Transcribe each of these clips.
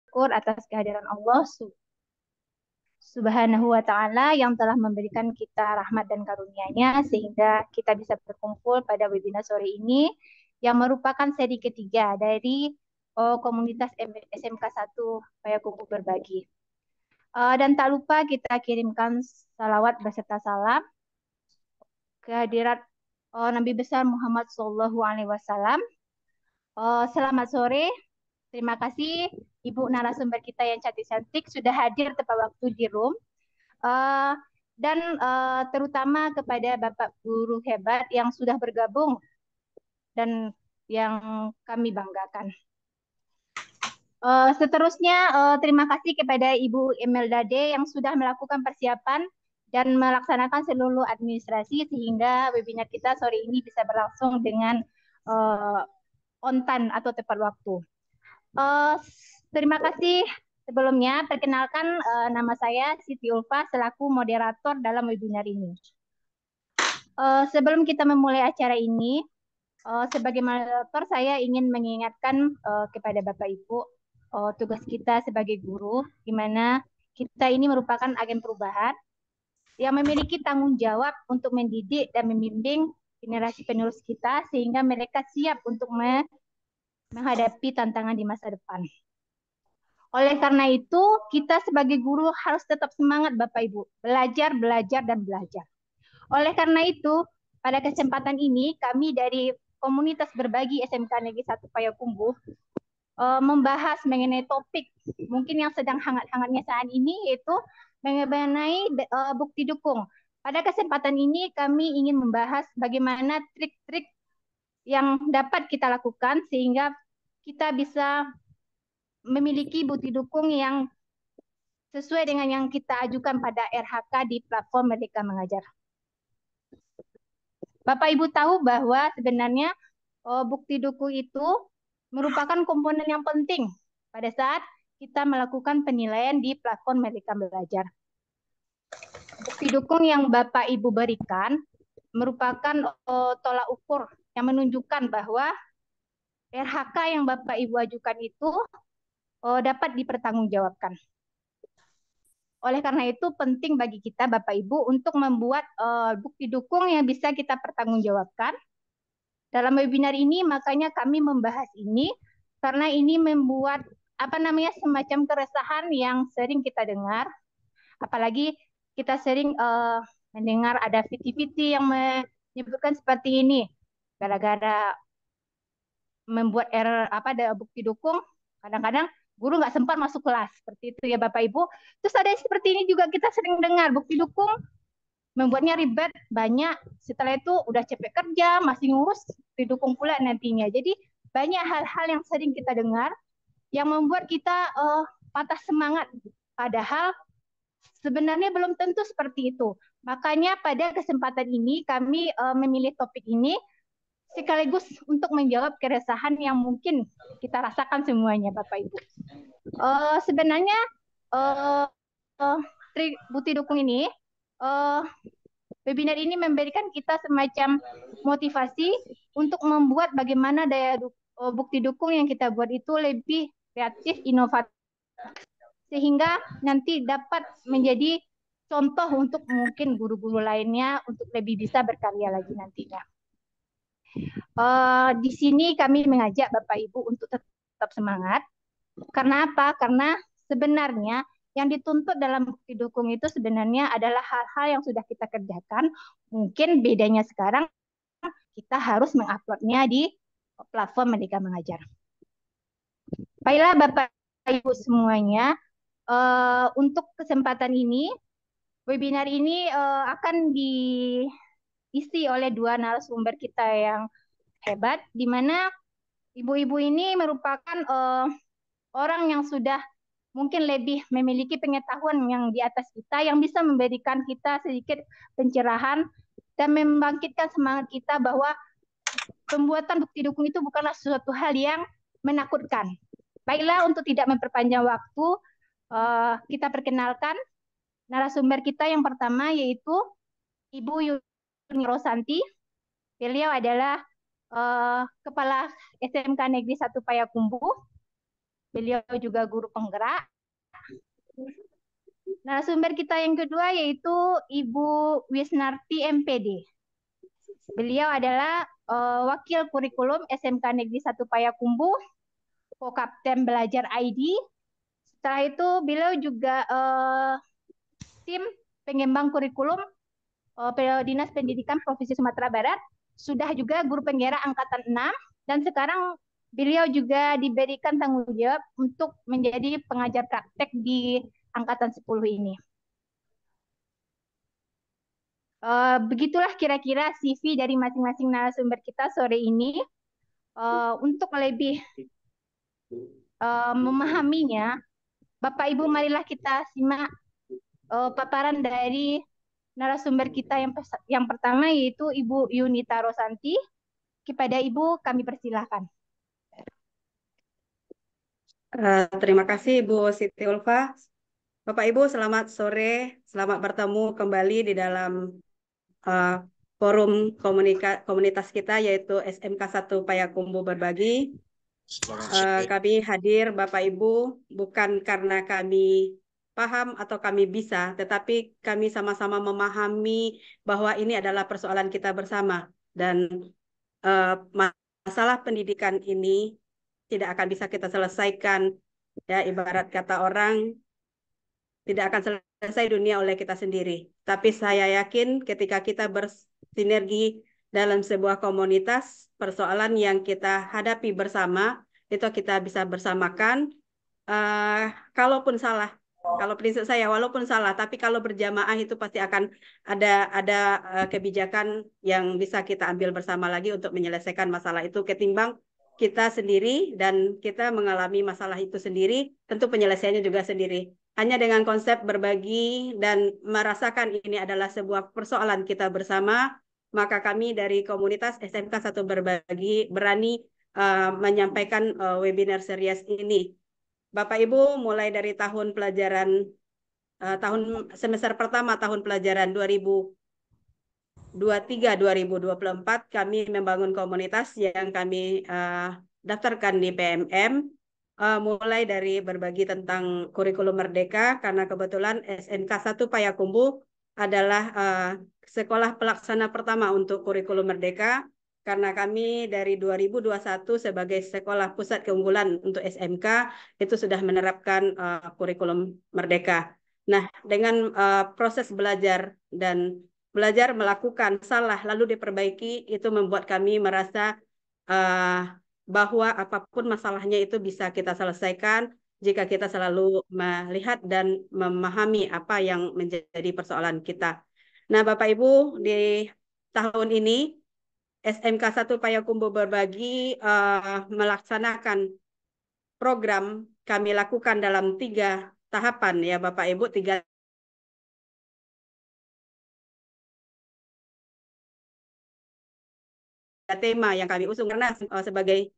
bersyukur atas kehadiran Allah Subhanahu wa Ta'ala yang telah memberikan kita rahmat dan karunia-Nya sehingga kita bisa berkumpul pada webinar sore ini yang merupakan seri ketiga dari komunitas SMK 1 Payakumbuh Berbagi. Dan tak lupa kita kirimkan salawat beserta salam kehadirat Nabi besar Muhammad SAW. Selamat sore. Terima kasih Ibu narasumber kita yang cantik-cantik sudah hadir tepat waktu di room. Uh, dan terutama kepada Bapak Guru hebat yang sudah bergabung dan yang kami banggakan. Seterusnya, terima kasih kepada Ibu Imelda D yang sudah melakukan persiapan dan melaksanakan seluruh administrasi sehingga webinar kita sore ini bisa berlangsung dengan on time atau tepat waktu. Uh, Terima kasih sebelumnya. Perkenalkan nama saya Siti Ulfa selaku moderator dalam webinar ini. Sebelum kita memulai acara ini, sebagai moderator saya ingin mengingatkan kepada Bapak Ibu tugas kita sebagai guru, di mana kita ini merupakan agen perubahan yang memiliki tanggung jawab untuk mendidik dan membimbing generasi penerus kita sehingga mereka siap untuk menghadapi tantangan di masa depan. Oleh karena itu, kita sebagai guru harus tetap semangat Bapak Ibu, belajar, belajar, dan belajar. Oleh karena itu, pada kesempatan ini kami dari komunitas berbagi SMK Negeri 1 Payakumbuh membahas mengenai topik mungkin yang sedang hangat-hangatnya saat ini yaitu mengenai bukti dukung. Pada kesempatan ini kami ingin membahas bagaimana trik-trik yang dapat kita lakukan sehingga kita bisa memiliki bukti dukung yang sesuai dengan yang kita ajukan pada RHK di platform Merdeka Mengajar. Bapak Ibu tahu bahwa sebenarnya bukti dukung itu merupakan komponen yang penting pada saat kita melakukan penilaian di platform Merdeka Belajar. Bukti dukung yang Bapak Ibu berikan merupakan tolak ukur yang menunjukkan bahwa RHK yang Bapak Ibu ajukan itu dapat dipertanggungjawabkan. Oleh karena itu penting bagi kita Bapak Ibu untuk membuat bukti dukung yang bisa kita pertanggungjawabkan. Dalam webinar ini makanya kami membahas ini karena ini membuat semacam keresahan yang sering kita dengar. Apalagi kita sering mendengar ada VT-VT yang menyebutkan seperti ini. Gara-gara membuat error ada bukti dukung, kadang-kadang guru nggak sempat masuk kelas seperti itu ya Bapak Ibu. Terus ada seperti ini juga kita sering dengar bukti dukung membuatnya ribet banyak. Setelah itu udah capek kerja masih ngurus didukung pula nantinya. Jadi banyak hal-hal yang sering kita dengar yang membuat kita patah semangat. Padahal sebenarnya belum tentu seperti itu. Makanya pada kesempatan ini kami memilih topik ini sekaligus untuk menjawab keresahan yang mungkin kita rasakan semuanya Bapak Ibu. Sebenarnya trik bukti dukung ini webinar ini memberikan kita semacam motivasi untuk membuat bagaimana daya bukti dukung yang kita buat itu lebih kreatif, inovatif, sehingga nanti dapat menjadi contoh untuk mungkin guru-guru lainnya untuk lebih bisa berkarya lagi nantinya. Di sini kami mengajak Bapak Ibu untuk tetap semangat. Karena apa? Karena sebenarnya yang dituntut dalam bukti dukung itu sebenarnya adalah hal-hal yang sudah kita kerjakan. Mungkin bedanya sekarang kita harus menguploadnya di platform Merdeka Mengajar. Baiklah Bapak Ibu semuanya, untuk kesempatan ini, webinar ini akan diisi oleh dua narasumber kita yang hebat, di mana ibu-ibu ini merupakan orang yang sudah mungkin lebih memiliki pengetahuan yang di atas kita, yang bisa memberikan kita sedikit pencerahan dan membangkitkan semangat kita bahwa pembuatan bukti dukung itu bukanlah sesuatu hal yang menakutkan. Baiklah, untuk tidak memperpanjang waktu, kita perkenalkan narasumber kita yang pertama yaitu Ibu Yuni Rosanti. Beliau adalah Kepala SMK Negeri 1 Payakumbuh. Beliau juga guru penggerak. Narasumber kita yang kedua yaitu Ibu Wisnarti MPD. Beliau adalah Wakil Kurikulum SMK Negeri 1 Payakumbuh, Co-Kapten Belajar ID. Setelah itu beliau juga tim pengembang kurikulum Dinas Pendidikan Provinsi Sumatera Barat, sudah juga guru penggerak angkatan 6, dan sekarang beliau juga diberikan tanggung jawab untuk menjadi pengajar praktek di angkatan 10 ini. Begitulah kira-kira CV dari masing-masing narasumber kita sore ini. Untuk lebih memahaminya, Bapak Ibu marilah kita simak paparan dari narasumber kita yang pertama, yaitu Ibu Yunita Rosanti. Kepada Ibu kami persilahkan. Terima kasih Ibu Siti Ulfa. Bapak Ibu selamat sore, selamat bertemu kembali di dalam forum komunitas kita yaitu SMK 1 Payakumbuh Berbagi. Kami hadir Bapak Ibu bukan karena kami paham atau kami bisa, tetapi kami sama-sama memahami bahwa ini adalah persoalan kita bersama, dan masalah pendidikan ini tidak akan bisa kita selesaikan, ya ibarat kata orang, tidak akan selesai dunia oleh kita sendiri. Tapi saya yakin ketika kita bersinergi dalam sebuah komunitas, persoalan yang kita hadapi bersama, itu kita bisa bersamakan. Kalaupun salah, kalau prinsip saya, walaupun salah, tapi kalau berjamaah itu pasti akan ada kebijakan yang bisa kita ambil bersama lagi untuk menyelesaikan masalah itu, ketimbang kita sendiri dan kita mengalami masalah itu sendiri, tentu penyelesaiannya juga sendiri. Hanya dengan konsep berbagi dan merasakan ini adalah sebuah persoalan kita bersama, maka kami dari komunitas SMK 1 Berbagi berani menyampaikan webinar series ini. Bapak Ibu, mulai dari tahun pelajaran tahun semester pertama tahun pelajaran 2023-2024 kami membangun komunitas yang kami daftarkan di PMM, mulai dari berbagi tentang kurikulum merdeka, karena kebetulan SMK 1 Payakumbuh adalah sekolah pelaksana pertama untuk kurikulum merdeka, karena kami dari 2021 sebagai sekolah pusat keunggulan untuk SMK itu sudah menerapkan kurikulum merdeka. Nah, dengan proses belajar melakukan salah lalu diperbaiki, itu membuat kami merasa bahwa apapun masalahnya itu bisa kita selesaikan jika kita selalu melihat dan memahami apa yang menjadi persoalan kita. Nah, Bapak Ibu, di tahun ini SMK 1 Payakumbuh Berbagi melaksanakan program kami lakukan dalam 3 tahapan, ya Bapak Ibu, 3 tema yang kami usung, karena sebagai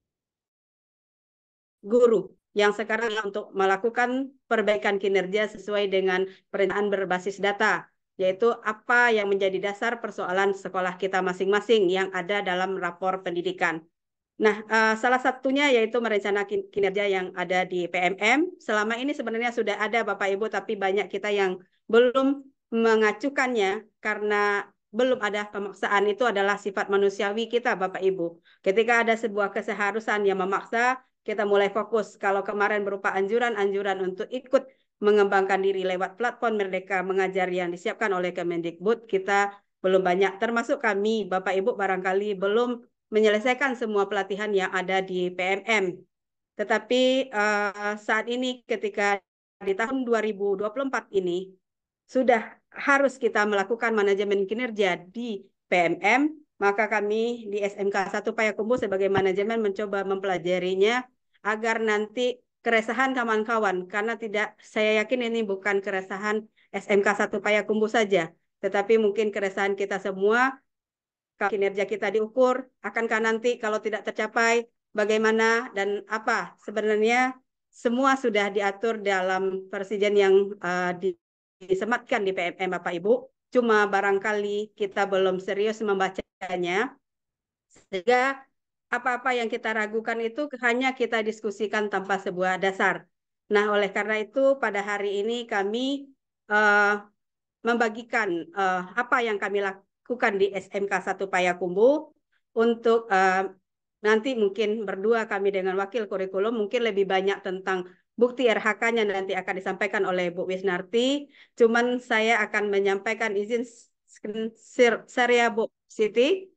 guru yang sekarang untuk melakukan perbaikan kinerja sesuai dengan perencanaan berbasis data, yaitu apa yang menjadi dasar persoalan sekolah kita masing-masing yang ada dalam rapor pendidikan. Nah, salah satunya yaitu merencanakan kinerja yang ada di PMM. Selama ini sebenarnya sudah ada Bapak Ibu, tapi banyak kita yang belum mengacukannya karena belum ada pemaksaan. Itu adalah sifat manusiawi kita Bapak Ibu. Ketika ada sebuah keseharusan yang memaksa, kita mulai fokus. Kalau kemarin berupa anjuran-anjuran untuk ikut mengembangkan diri lewat platform Merdeka Mengajar yang disiapkan oleh Kemendikbud, kita belum banyak. Termasuk kami, Bapak Ibu, barangkali belum menyelesaikan semua pelatihan yang ada di PMM. Tetapi saat ini ketika di tahun 2024 ini sudah harus kita melakukan manajemen kinerja di PMM, maka kami di SMK 1 Payakumbuh sebagai manajemen mencoba mempelajarinya agar nanti keresahan kawan-kawan, karena saya yakin ini bukan keresahan SMK 1 Payakumbuh saja, tetapi mungkin keresahan kita semua. Kinerja kita diukur, akankah nanti kalau tidak tercapai bagaimana dan apa? Sebenarnya semua sudah diatur dalam persijen yang disematkan di PMM Bapak Ibu, cuma barangkali kita belum serius membacanya, sehingga apa-apa yang kita ragukan itu hanya kita diskusikan tanpa sebuah dasar. Nah, oleh karena itu pada hari ini kami membagikan apa yang kami lakukan di SMK 1 Payakumbuh untuk nanti mungkin berdua kami dengan wakil kurikulum mungkin lebih banyak tentang bukti RH-nya nanti akan disampaikan oleh Bu Wisnarti. Cuman saya akan menyampaikan izin share ya Bu Siti.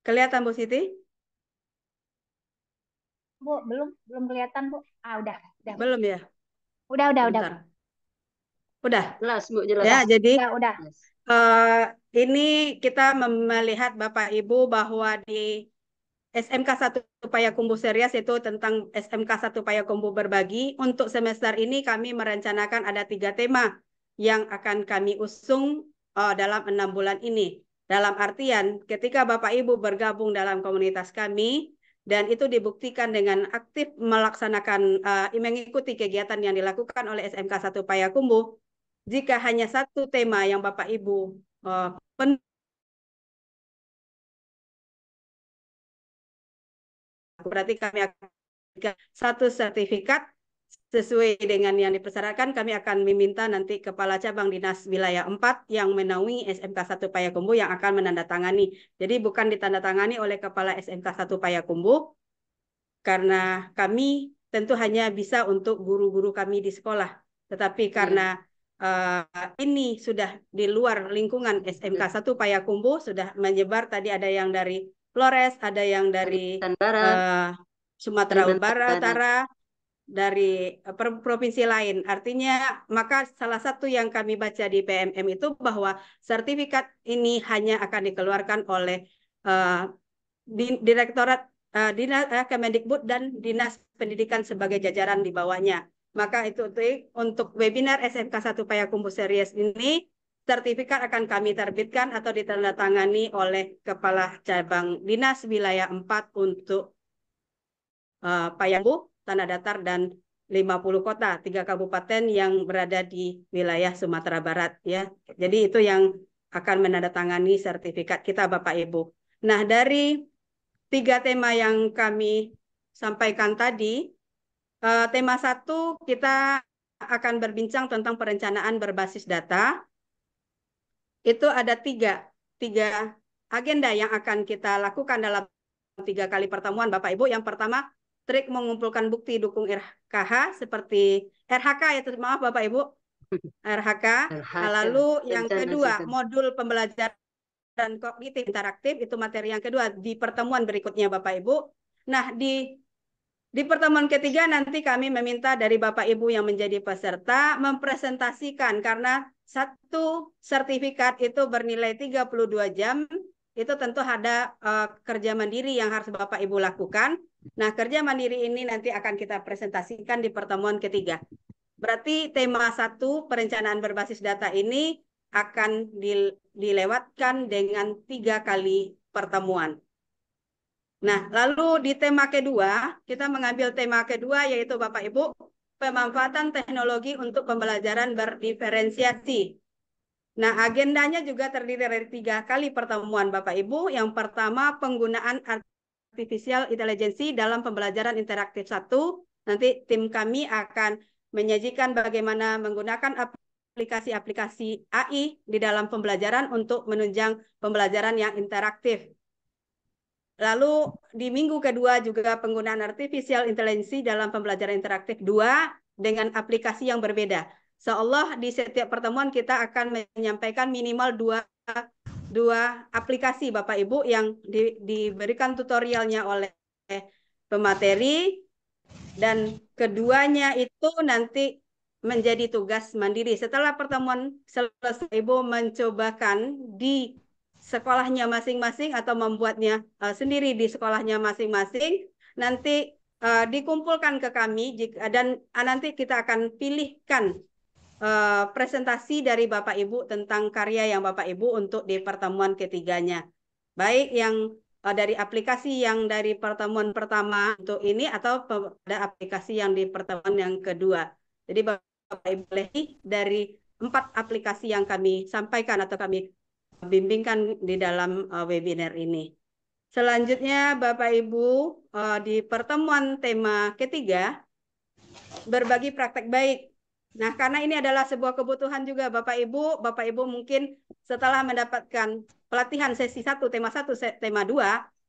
Kelihatan Bu Siti? Bu, belum kelihatan, Bu. Ah, udah, Bu. Belum ya? Udah, Bu. Bentar. Udah. Jelas, Bu, jelas. Ya, jadi Udah. ini kita melihat Bapak Ibu bahwa di SMK 1 Payakumbuh Series itu tentang SMK 1 Payakumbuh Berbagi. Untuk semester ini kami merencanakan ada 3 tema yang akan kami usung dalam 6 bulan ini. Dalam artian ketika Bapak Ibu bergabung dalam komunitas kami, dan itu dibuktikan dengan aktif melaksanakan mengikuti kegiatan yang dilakukan oleh SMK 1 Payakumbuh, jika hanya satu tema yang Bapak Ibu berarti kami akan satu sertifikat sesuai dengan yang dipersyaratkan. Kami akan meminta nanti Kepala Cabang Dinas Wilayah 4 yang menaungi SMK 1 Payakumbuh yang akan menandatangani. Jadi bukan ditandatangani oleh Kepala SMK 1 Payakumbuh, karena kami tentu hanya bisa untuk guru-guru kami di sekolah. Tetapi karena ini sudah di luar lingkungan SMK 1 Payakumbuh, sudah menyebar, tadi ada yang dari Flores, ada yang dari Sumatera Utara, dari provinsi lain. Artinya, maka salah satu yang kami baca di PMM itu bahwa sertifikat ini hanya akan dikeluarkan oleh Direktorat Dinas Kemendikbud dan Dinas Pendidikan sebagai jajaran di bawahnya. Maka itu untuk webinar SMK 1 Payakumbuh Series ini, sertifikat akan kami terbitkan atau ditandatangani oleh Kepala Cabang Dinas Wilayah 4 untuk Payakumbuh, Tanah Datar, dan 50 kota, 3 kabupaten yang berada di wilayah Sumatera Barat. Ya. Jadi itu yang akan menandatangani sertifikat kita Bapak Ibu. Nah, dari 3 tema yang kami sampaikan tadi, tema 1 kita akan berbincang tentang perencanaan berbasis data. Itu ada tiga agenda yang akan kita lakukan dalam 3 kali pertemuan Bapak Ibu. Yang pertama, trik mengumpulkan bukti dukung RKH seperti RHK itu, maaf Bapak Ibu, RHK. Lalu yang kedua, modul pembelajaran dan kognitif interaktif, itu materi yang kedua di pertemuan berikutnya Bapak Ibu. Nah, di pertemuan ketiga nanti kami meminta dari Bapak Ibu yang menjadi peserta mempresentasikan, karena satu sertifikat itu bernilai 32 jam, itu tentu ada kerja mandiri yang harus Bapak Ibu lakukan. Nah, kerja mandiri ini nanti akan kita presentasikan di pertemuan ketiga. Berarti tema 1 perencanaan berbasis data ini akan dilewatkan dengan 3 kali pertemuan. Nah, lalu di tema kedua, kita mengambil tema kedua yaitu Bapak Ibu, pemanfaatan teknologi untuk pembelajaran berdiferensiasi. Nah, agendanya juga terdiri dari 3 kali pertemuan Bapak Ibu. Yang pertama, penggunaan artificial intelligence dalam pembelajaran interaktif 1. Nanti tim kami akan menyajikan bagaimana menggunakan aplikasi-aplikasi AI di dalam pembelajaran untuk menunjang pembelajaran yang interaktif. Lalu di minggu kedua juga penggunaan artificial intelligence dalam pembelajaran interaktif 2 dengan aplikasi yang berbeda. Seolah di setiap pertemuan kita akan menyampaikan minimal dua aplikasi Bapak Ibu yang diberikan tutorialnya oleh pemateri, dan keduanya itu nanti menjadi tugas mandiri. Setelah pertemuan selesai, Ibu mencobakan di sekolahnya masing-masing atau membuatnya sendiri di sekolahnya masing-masing, nanti dikumpulkan ke kami dan nanti kita akan pilihkan presentasi dari Bapak Ibu tentang karya yang Bapak Ibu untuk di pertemuan ketiganya. Baik yang dari aplikasi yang dari pertemuan pertama untuk ini atau ada aplikasi yang di pertemuan yang kedua. Jadi Bapak Ibu boleh dari 4 aplikasi yang kami sampaikan atau kami bimbingkan di dalam webinar ini. Selanjutnya Bapak Ibu, di pertemuan tema ketiga, berbagi praktek baik. Nah, karena ini adalah sebuah kebutuhan juga Bapak Ibu mungkin setelah mendapatkan pelatihan sesi 1, tema 1, tema 2,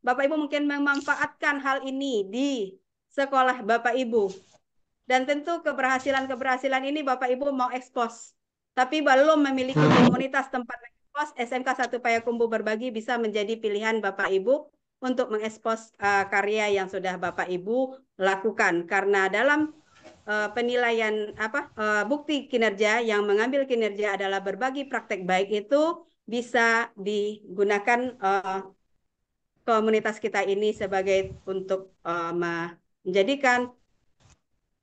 Bapak Ibu mungkin memanfaatkan hal ini di sekolah Bapak Ibu. Dan tentu keberhasilan-keberhasilan ini Bapak Ibu mau ekspos. Tapi belum memiliki komunitas tempat ekspos, SMK 1 Payakumbuh Berbagi bisa menjadi pilihan Bapak Ibu untuk mengekspos karya yang sudah Bapak Ibu lakukan. Karena dalam penilaian bukti kinerja yang mengambil kinerja adalah berbagi praktek baik itu bisa digunakan komunitas kita ini sebagai untuk menjadikan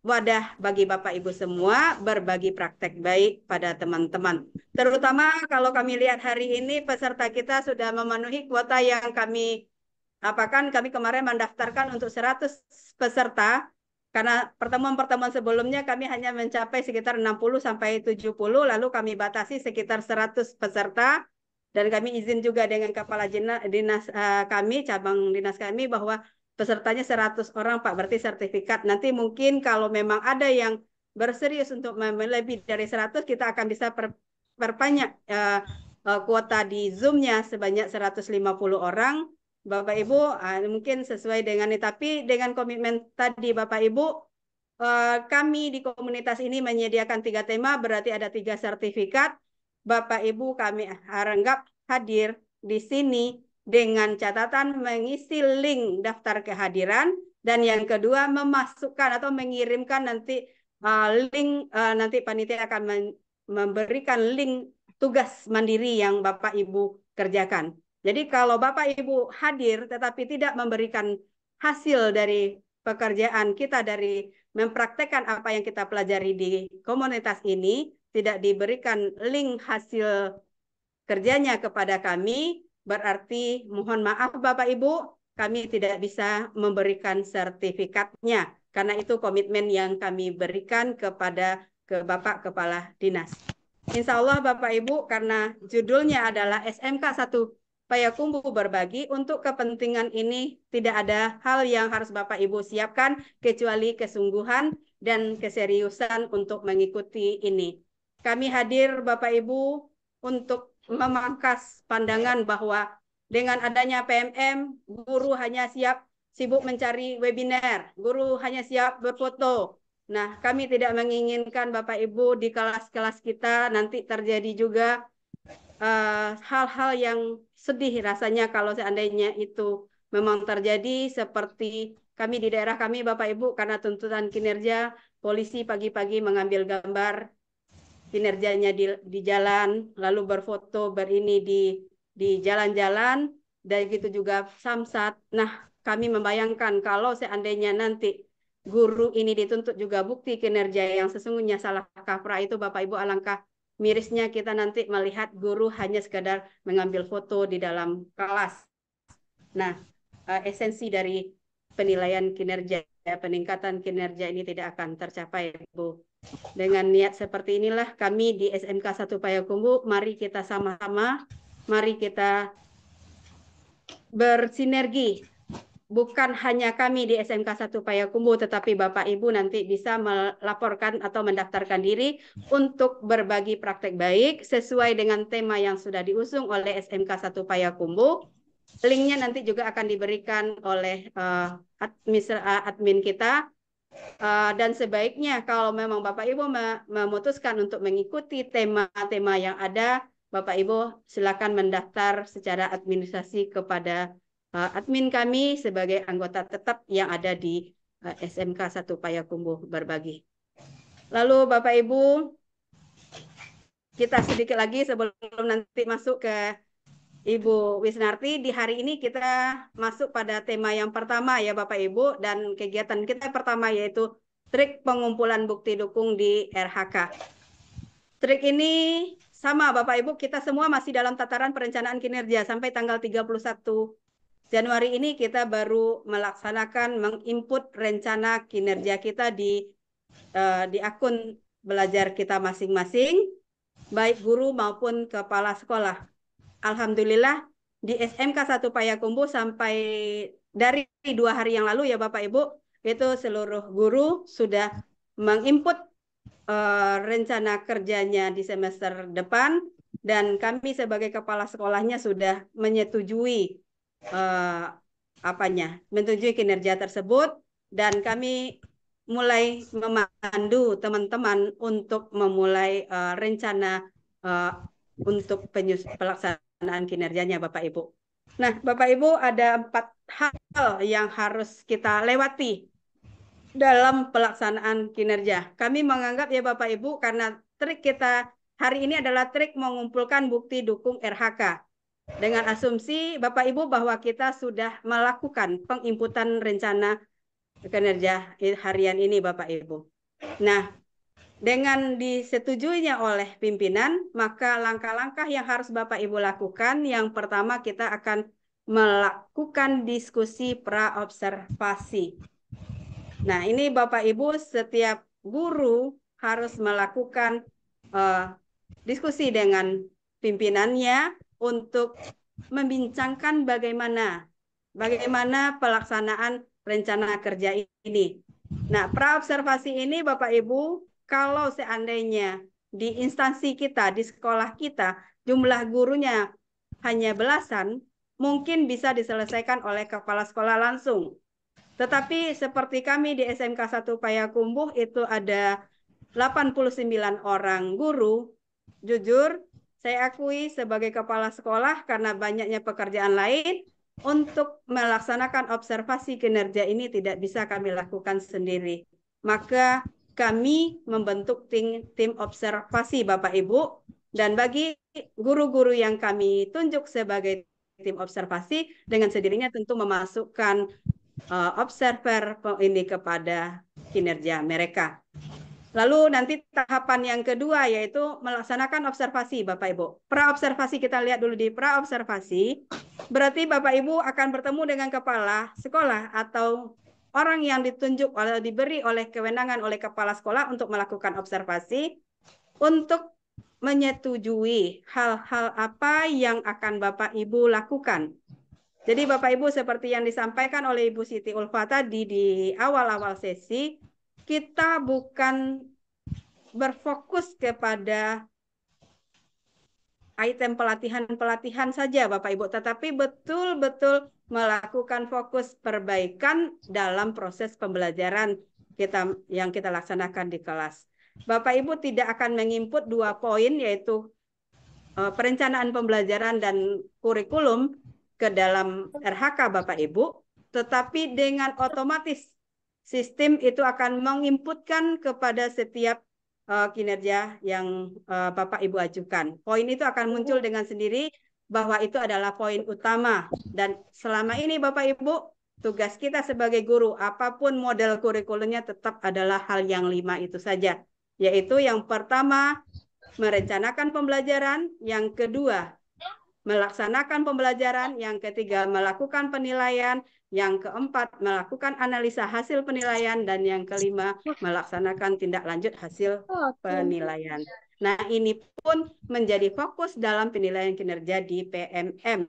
wadah bagi Bapak Ibu semua berbagi praktek baik pada teman-teman. Terutama kalau kami lihat hari ini peserta kita sudah memenuhi kuota yang kami kami kemarin mendaftarkan untuk 100 peserta karena pertemuan-pertemuan sebelumnya kami hanya mencapai sekitar 60 sampai 70, lalu kami batasi sekitar 100 peserta dan kami izin juga dengan kepala dinas kami, cabang dinas kami bahwa pesertanya 100 orang Pak, berarti sertifikat. Nanti mungkin kalau memang ada yang berserius untuk lebih dari 100, kita akan bisa perbanyak kuota di Zoom-nya sebanyak 150 orang. Bapak Ibu mungkin sesuai dengan ini, tapi dengan komitmen tadi Bapak Ibu, kami di komunitas ini menyediakan 3 tema, berarti ada 3 sertifikat. Bapak Ibu kami harap hadir di sini dengan catatan mengisi link daftar kehadiran, dan yang kedua memasukkan atau mengirimkan nanti link, nanti panitia akan memberikan link tugas mandiri yang Bapak Ibu kerjakan. Jadi kalau Bapak Ibu hadir tetapi tidak memberikan hasil dari pekerjaan kita dari mempraktekkan apa yang kita pelajari di komunitas ini, tidak diberikan link hasil kerjanya kepada kami, berarti mohon maaf Bapak Ibu, kami tidak bisa memberikan sertifikatnya. Karena itu komitmen yang kami berikan kepada Bapak Kepala Dinas. Insya Allah Bapak Ibu, karena judulnya adalah SMK 1 Payakumbuh Berbagi, untuk kepentingan ini tidak ada hal yang harus Bapak Ibu siapkan kecuali kesungguhan dan keseriusan untuk mengikuti ini. Kami hadir Bapak Ibu untuk memangkas pandangan bahwa dengan adanya PMM, guru hanya sibuk mencari webinar, guru hanya siap berfoto. Nah, kami tidak menginginkan Bapak Ibu di kelas-kelas kita nanti terjadi juga hal-hal yang sedih rasanya kalau seandainya itu memang terjadi, seperti kami di daerah kami Bapak Ibu, karena tuntutan kinerja, polisi pagi-pagi mengambil gambar kinerjanya di jalan, lalu berfoto berini di jalan-jalan, dan gitu juga samsat. Nah, kami membayangkan kalau seandainya nanti guru ini dituntut juga bukti kinerja yang sesungguhnya salah kaprah, itu Bapak Ibu alangkah mirisnya kita nanti melihat guru hanya sekadar mengambil foto di dalam kelas. Nah, esensi dari penilaian kinerja, peningkatan kinerja ini tidak akan tercapai, Bu. Dengan niat seperti inilah kami di SMK 1 Payakumbuh, mari kita sama-sama, mari kita bersinergi. Bukan hanya kami di SMK 1 Payakumbuh, tetapi Bapak Ibu nanti bisa melaporkan atau mendaftarkan diri untuk berbagi praktek baik sesuai dengan tema yang sudah diusung oleh SMK 1 Payakumbuh. Linknya nanti juga akan diberikan oleh admin kita. Dan sebaiknya kalau memang Bapak Ibu memutuskan untuk mengikuti tema-tema yang ada, Bapak Ibu silakan mendaftar secara administrasi kepada admin kami sebagai anggota tetap yang ada di SMK 1 Payakumbuh Berbagi. Lalu Bapak Ibu, kita sedikit lagi sebelum nanti masuk ke Ibu Wisnarti, di hari ini kita masuk pada tema yang pertama ya Bapak Ibu, dan kegiatan kita pertama yaitu trik pengumpulan bukti dukung di RHK. Trik ini sama Bapak Ibu, kita semua masih dalam tataran perencanaan kinerja sampai tanggal 31 Januari ini kita baru melaksanakan menginput rencana kinerja kita di akun belajar kita masing-masing, baik guru maupun kepala sekolah. Alhamdulillah di SMK 1 Payakumbuh sampai dari 2 hari yang lalu ya Bapak Ibu, itu seluruh guru sudah menginput rencana kerjanya di semester depan, dan kami sebagai kepala sekolahnya sudah menyetujui menyetujui kinerja tersebut, dan kami mulai memandu teman-teman untuk memulai rencana untuk pelaksanaan kinerjanya Bapak Ibu. Nah, Bapak Ibu, ada 4 hal yang harus kita lewati dalam pelaksanaan kinerja. Kami menganggap ya Bapak Ibu, karena trik kita hari ini adalah trik mengumpulkan bukti dukung RHK. Dengan asumsi Bapak Ibu bahwa kita sudah melakukan penginputan rencana kinerja harian ini Bapak Ibu. Nah, dengan disetujuinya oleh pimpinan, maka langkah-langkah yang harus Bapak Ibu lakukan, yang pertama kita akan melakukan diskusi praobservasi. Nah, ini Bapak Ibu, setiap guru harus melakukan diskusi dengan pimpinannya untuk membincangkan bagaimana pelaksanaan rencana kerja ini. Nah, praobservasi ini Bapak Ibu, kalau seandainya di instansi kita, di sekolah kita, jumlah gurunya hanya belasan, mungkin bisa diselesaikan oleh kepala sekolah langsung. Tetapi seperti kami di SMK 1 Payakumbuh itu ada 89 orang guru. Jujur, saya akui sebagai kepala sekolah, karena banyaknya pekerjaan lain, untuk melaksanakan observasi kinerja ini tidak bisa kami lakukan sendiri. Maka kami membentuk tim observasi Bapak Ibu, dan bagi guru-guru yang kami tunjuk sebagai tim observasi, dengan sendirinya tentu memasukkan observer ini kepada kinerja mereka. Lalu nanti tahapan yang kedua yaitu melaksanakan observasi Bapak Ibu. Praobservasi, kita lihat dulu di praobservasi. Berarti Bapak Ibu akan bertemu dengan kepala sekolah atau orang yang ditunjuk atau diberi oleh kewenangan oleh kepala sekolah untuk melakukan observasi, untuk menyetujui hal-hal apa yang akan Bapak Ibu lakukan. Jadi Bapak Ibu, seperti yang disampaikan oleh Ibu Siti Ulfa tadi di awal-awal sesi, kita bukan berfokus kepada item pelatihan-pelatihan saja Bapak Ibu, tetapi betul-betul melakukan fokus perbaikan dalam proses pembelajaran yang kita laksanakan di kelas. Bapak Ibu tidak akan menginput 2 poin, yaitu perencanaan pembelajaran dan kurikulum ke dalam RHK Bapak Ibu, tetapi dengan otomatis sistem itu akan menginputkan kepada setiap kinerja yang Bapak Ibu ajukan. Poin itu akan muncul dengan sendiri bahwa itu adalah poin utama. Dan selama ini Bapak Ibu, tugas kita sebagai guru, apapun model kurikulumnya, tetap adalah hal yang 5 itu saja. Yaitu yang pertama, merencanakan pembelajaran, yang kedua, melaksanakan pembelajaran, yang ketiga, melakukan penilaian, yang keempat, melakukan analisa hasil penilaian, dan yang kelima, melaksanakan tindak lanjut hasil penilaian. Nah, ini pun menjadi fokus dalam penilaian kinerja di PMM.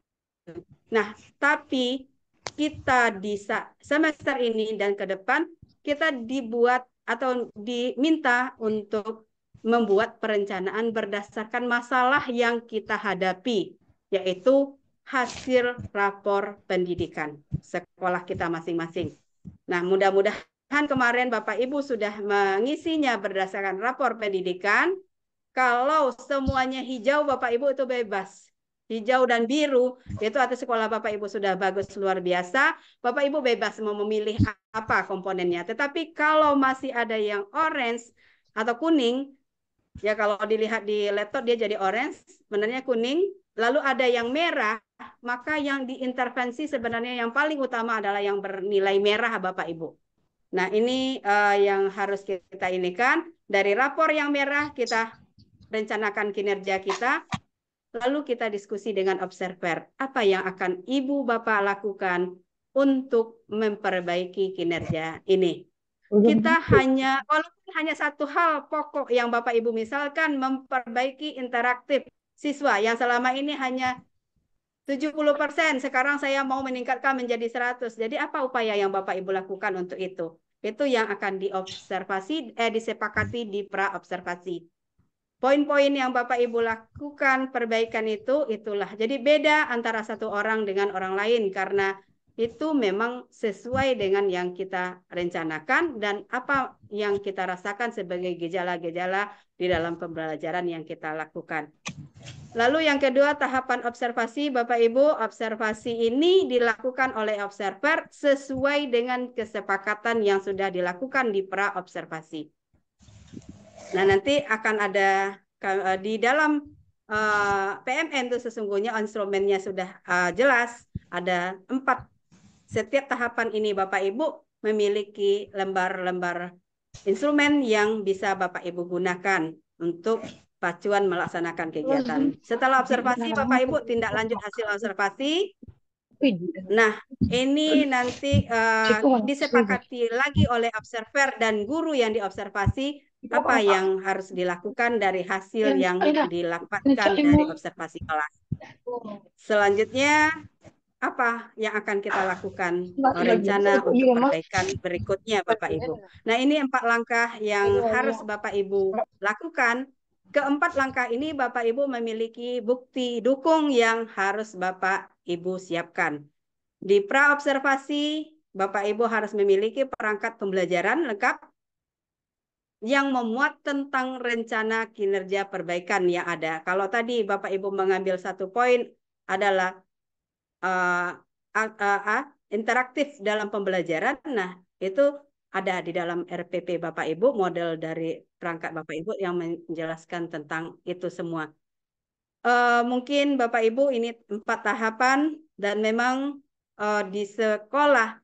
Nah, tapi kita di semester ini dan ke depan, kita dibuat atau diminta untuk membuat perencanaan berdasarkan masalah yang kita hadapi, yaitu hasil rapor pendidikan sekolah kita masing-masing. Nah, mudah-mudahan kemarin Bapak Ibu sudah mengisinya berdasarkan rapor pendidikan. Kalau semuanya hijau, Bapak Ibu, itu bebas. Hijau dan biru, itu atas sekolah Bapak Ibu sudah bagus, luar biasa. Bapak Ibu bebas mau memilih apa komponennya. Tetapi kalau masih ada yang orange atau kuning, ya kalau dilihat di laptop dia jadi orange, sebenarnya kuning. Lalu ada yang merah, maka yang diintervensi sebenarnya yang paling utama adalah yang bernilai merah Bapak Ibu. Nah, ini yang harus kita inikan. Dari rapor yang merah kita rencanakan kinerja kita, lalu kita diskusi dengan observer. Apa yang akan Ibu Bapak lakukan untuk memperbaiki kinerja ini? Kita walaupun hanya satu hal pokok yang Bapak Ibu, misalkan memperbaiki interaktif siswa yang selama ini hanya 70%, sekarang saya mau meningkatkan menjadi 100. Jadi apa upaya yang Bapak Ibu lakukan untuk itu? Itu yang akan disepakati di pra-observasi. Poin-poin yang Bapak Ibu lakukan perbaikan itulah. Jadi beda antara satu orang dengan orang lain karena itu memang sesuai dengan yang kita rencanakan dan apa yang kita rasakan sebagai gejala-gejala di dalam pembelajaran yang kita lakukan. Lalu yang kedua, tahapan observasi, Bapak Ibu, observasi ini dilakukan oleh observer sesuai dengan kesepakatan yang sudah dilakukan di pra-observasi. Nah, nanti akan ada di dalam PMN itu sesungguhnya instrumennya sudah jelas, ada 4. Setiap tahapan ini Bapak Ibu memiliki lembar-lembar instrumen yang bisa Bapak Ibu gunakan untuk pacuan melaksanakan kegiatan. Setelah observasi, Bapak Ibu tindak lanjut hasil observasi. Nah, ini nanti disepakati lagi oleh observer dan guru yang diobservasi apa yang harus dilakukan dari hasil yang didapatkan dari observasi kelas. Selanjutnya, apa yang akan kita lakukan rencana untuk perbaikan berikutnya Bapak Ibu. Nah, ini 4 langkah yang harus Bapak Ibu lakukan. Keempat langkah ini Bapak Ibu memiliki bukti dukung yang harus Bapak Ibu siapkan. Di pra-observasi, Bapak Ibu harus memiliki perangkat pembelajaran lengkap yang memuat tentang rencana kinerja perbaikan yang ada. Kalau tadi Bapak Ibu mengambil 1 poin adalah interaktif dalam pembelajaran. Nah, itu ada di dalam RPP Bapak Ibu, model dari perangkat Bapak Ibu yang menjelaskan tentang itu semua. Mungkin Bapak Ibu ini 4 tahapan dan memang di sekolah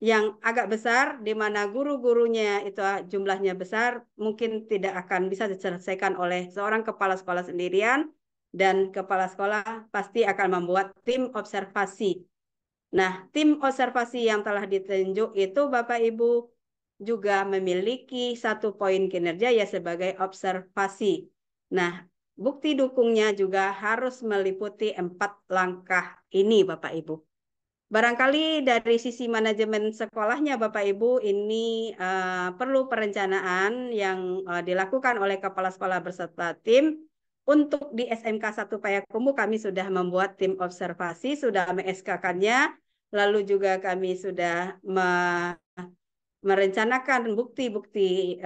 yang agak besar, di mana guru-gurunya itu jumlahnya besar, mungkin tidak akan bisa diselesaikan oleh seorang kepala sekolah sendirian, dan kepala sekolah pasti akan membuat tim observasi. Nah, tim observasi yang telah ditunjuk itu Bapak Ibu juga memiliki 1 poin kinerja ya sebagai observasi. Nah, bukti dukungnya juga harus meliputi 4 langkah ini Bapak Ibu. Barangkali dari sisi manajemen sekolahnya Bapak Ibu ini perlu perencanaan yang dilakukan oleh kepala sekolah beserta tim. Untuk di SMK 1 Payakumbuh kami sudah membuat tim observasi, sudah me-SK-kannya, lalu juga kami sudah merencanakan bukti-bukti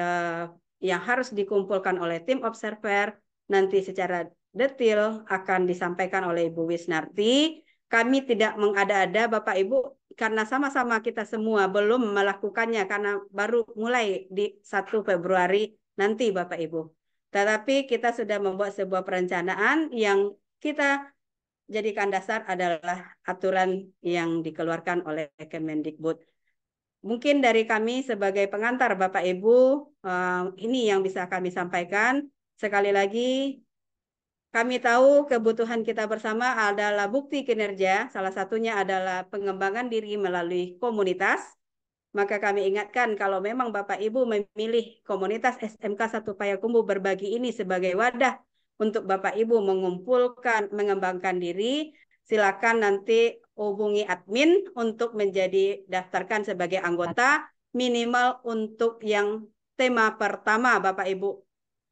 yang harus dikumpulkan oleh tim observer, nanti secara detail akan disampaikan oleh Ibu Wisnarti. Kami tidak mengada-ada Bapak Ibu, karena sama-sama kita semua belum melakukannya, karena baru mulai di 1 Februari nanti Bapak Ibu. Tetapi kita sudah membuat sebuah perencanaan yang kita jadikan dasar adalah aturan yang dikeluarkan oleh Kemendikbud. Mungkin dari kami sebagai pengantar Bapak Ibu, ini yang bisa kami sampaikan. Sekali lagi, kami tahu kebutuhan kita bersama adalah bukti kinerja, salah satunya adalah pengembangan diri melalui komunitas. Maka kami ingatkan kalau memang Bapak Ibu memilih komunitas SMK 1 Payakumbuh berbagi ini sebagai wadah untuk Bapak Ibu mengumpulkan, mengembangkan diri, silakan nanti hubungi admin untuk menjadi daftarkan sebagai anggota minimal untuk yang tema pertama Bapak Ibu.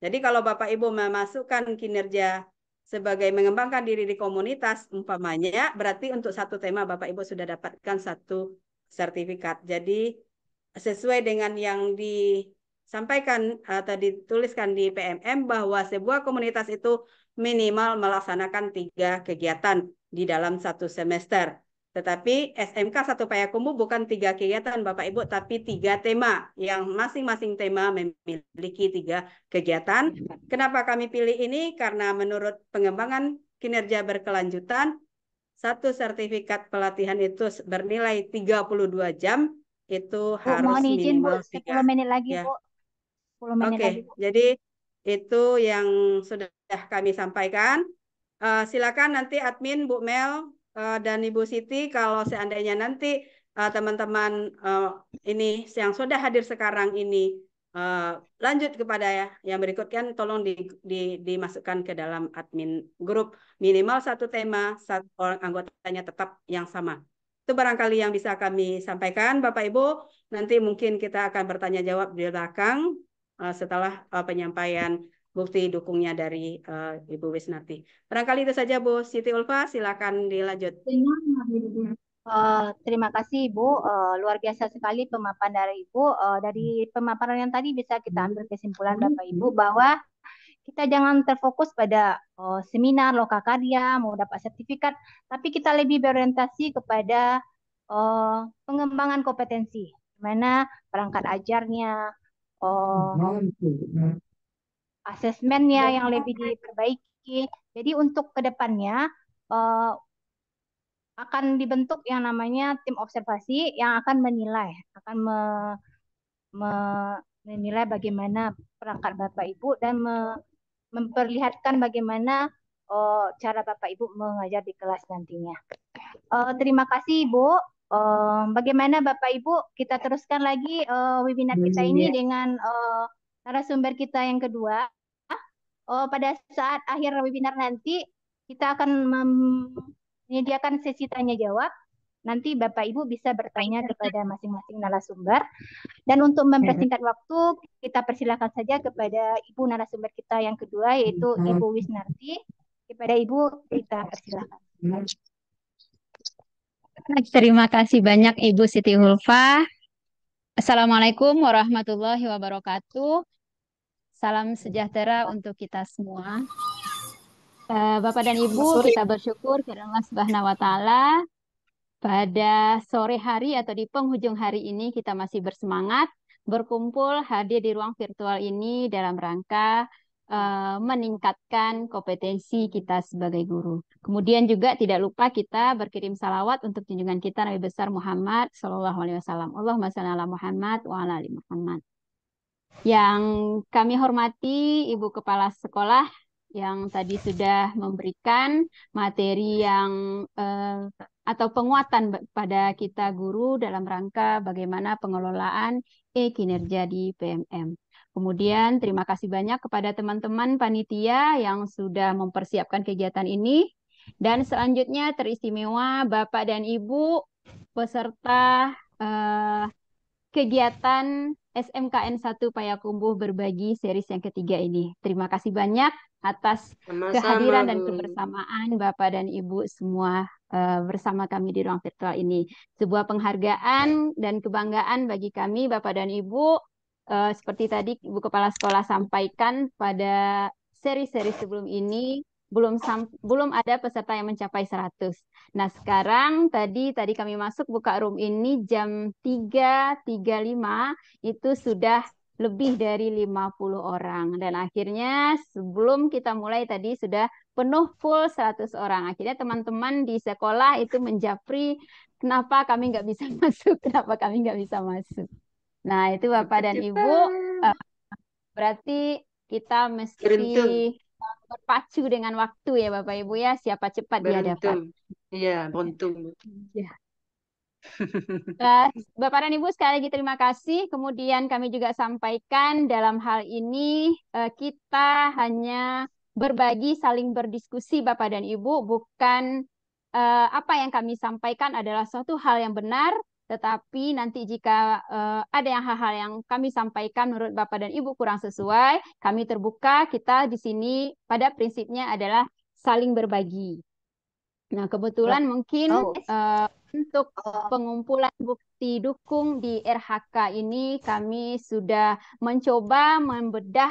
Jadi kalau Bapak Ibu memasukkan kinerja sebagai mengembangkan diri di komunitas umpamanya, berarti untuk 1 tema Bapak Ibu sudah dapatkan 1 sertifikat. Jadi sesuai dengan yang disampaikan atau dituliskan di PMM bahwa sebuah komunitas itu minimal melaksanakan 3 kegiatan di dalam 1 semester. Tetapi SMK 1 Payakumbuh bukan 3 kegiatan Bapak Ibu, tapi 3 tema yang masing-masing tema memiliki 3 kegiatan. Kenapa kami pilih ini? Karena menurut pengembangan kinerja berkelanjutan, 1 sertifikat pelatihan itu bernilai 32 jam, itu Bu, harus mohon izin Bu, minimal 10 menit lagi ya. Bu. 10 menit Oke, lagi Bu. jadi itu yang sudah kami sampaikan. Silakan nanti admin Bu Mel dan Ibu Siti kalau seandainya nanti teman-teman ini yang sudah hadir sekarang ini lanjut kepada yang berikutnya, tolong dimasukkan ke dalam admin grup. Minimal satu tema, satu orang anggotanya tetap yang sama. Itu barangkali yang bisa kami sampaikan, Bapak Ibu. Nanti mungkin kita akan bertanya jawab di belakang setelah penyampaian bukti dukungnya dari Ibu Wisnati. Barangkali itu saja, Bu Siti Ulfa, silakan dilanjut. Terima kasih Ibu, luar biasa sekali pemaparan dari Ibu. Dari pemaparan yang tadi bisa kita ambil kesimpulan Bapak Ibu bahwa kita jangan terfokus pada seminar, lokakarya, mau dapat sertifikat, tapi kita lebih berorientasi kepada pengembangan kompetensi, mana perangkat ajarnya, asesmennya yang lebih diperbaiki. Jadi untuk kedepannya akan dibentuk yang namanya tim observasi yang akan menilai, akan menilai bagaimana perangkat Bapak Ibu dan memperlihatkan bagaimana cara Bapak Ibu mengajar di kelas nantinya. Terima kasih Ibu. Bagaimana Bapak Ibu, kita teruskan lagi webinar kita ini dengan narasumber kita yang kedua. Pada saat akhir webinar nanti, kita akan menyediakan sesi tanya jawab. Nanti Bapak Ibu bisa bertanya kepada masing-masing narasumber. Dan untuk mempersingkat waktu, kita persilakan saja kepada Ibu narasumber kita yang kedua, yaitu Ibu Wisnarti. Kepada Ibu, kita persilakan. Terima kasih banyak Ibu Siti Hulfa. Assalamualaikum warahmatullahi wabarakatuh. Salam sejahtera untuk kita semua. Bapak dan Ibu, kita bersyukur kepada Allah Subhanahu wa Ta'ala. Pada sore hari atau di penghujung hari ini kita masih bersemangat berkumpul hadir di ruang virtual ini dalam rangka meningkatkan kompetensi kita sebagai guru. Kemudian juga tidak lupa kita berkirim salawat untuk junjungan kita Nabi besar Muhammad Sallallahu Alaihi Wasallam. Allahumma shalli ala Muhammad wa ala ali Muhammad. Yang kami hormati Ibu Kepala Sekolah yang tadi sudah memberikan materi yang atau penguatan pada kita guru dalam rangka bagaimana pengelolaan kinerja di PMM. Kemudian terima kasih banyak kepada teman-teman panitia yang sudah mempersiapkan kegiatan ini. Dan selanjutnya teristimewa Bapak dan Ibu peserta kegiatan SMKN 1 Payakumbuh berbagi series yang ketiga ini. Terima kasih banyak atas kehadiran dan kebersamaan Bapak dan Ibu semua bersama kami di ruang virtual ini. Sebuah penghargaan dan kebanggaan bagi kami Bapak dan Ibu. Seperti tadi Ibu Kepala Sekolah sampaikan pada seri-seri sebelum ini, belum ada peserta yang mencapai 100. Nah, sekarang tadi kami masuk buka room ini jam 3.35 itu sudah lebih dari 50 orang. Dan akhirnya sebelum kita mulai tadi sudah penuh full 100 orang. Akhirnya teman-teman di sekolah itu menjapri, kenapa kami nggak bisa masuk, kenapa kami nggak bisa masuk. Nah, itu Bapak dan Ibu, berarti kita mesti berpacu dengan waktu ya Bapak Ibu ya, siapa cepat dia dapat. Iya, beruntung. Ya. Bapak dan Ibu sekali lagi terima kasih. Kemudian kami juga sampaikan dalam hal ini kita hanya berbagi, saling berdiskusi Bapak dan Ibu, bukan apa yang kami sampaikan adalah suatu hal yang benar, tetapi nanti jika ada hal-hal yang kami sampaikan menurut Bapak dan Ibu kurang sesuai, kami terbuka, kita di sini pada prinsipnya adalah saling berbagi. Nah, kebetulan mungkin untuk pengumpulan bukti dukung di RHK ini kami sudah mencoba membedah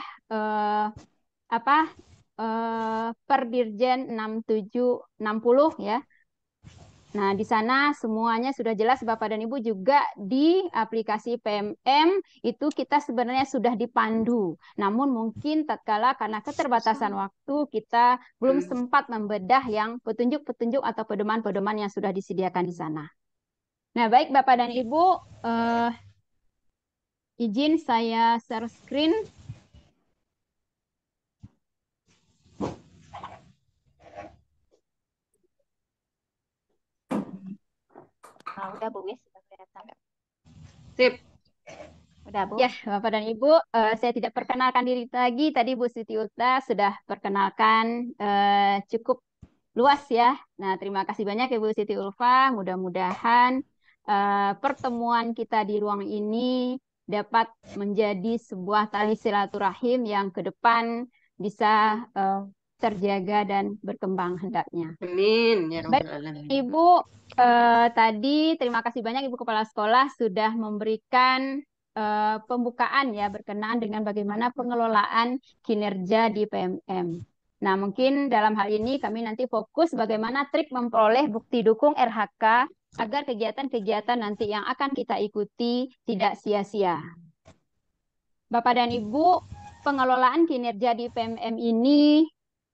per Dirjen 6760 ya. Nah, di sana semuanya sudah jelas Bapak dan Ibu, juga di aplikasi PMM itu kita sebenarnya sudah dipandu. Namun mungkin tatkala karena keterbatasan waktu kita belum sempat membedah yang petunjuk-petunjuk atau pedoman-pedoman yang sudah disediakan di sana. Nah, baik Bapak dan Ibu, izin saya share screen. Udah Bu Wis, sudah kelihatan. Sip. Udah, Bu. Ya, Bapak dan Ibu, saya tidak perkenalkan diri lagi. Tadi Bu Siti Ulta sudah perkenalkan cukup luas ya. Nah, terima kasih banyak Ibu Siti Ulfa. Mudah-mudahan pertemuan kita di ruang ini dapat menjadi sebuah tali silaturahim yang ke depan bisa terjaga dan berkembang hendaknya. Amin ya Baik, rabbal alamin. Ibu, tadi terima kasih banyak Ibu Kepala Sekolah sudah memberikan pembukaan ya berkenaan dengan bagaimana pengelolaan kinerja di PMM. Nah, mungkin dalam hal ini kami nanti fokus bagaimana trik memperoleh bukti dukung RHK agar kegiatan-kegiatan nanti yang akan kita ikuti tidak sia-sia. Bapak dan Ibu, pengelolaan kinerja di PMM ini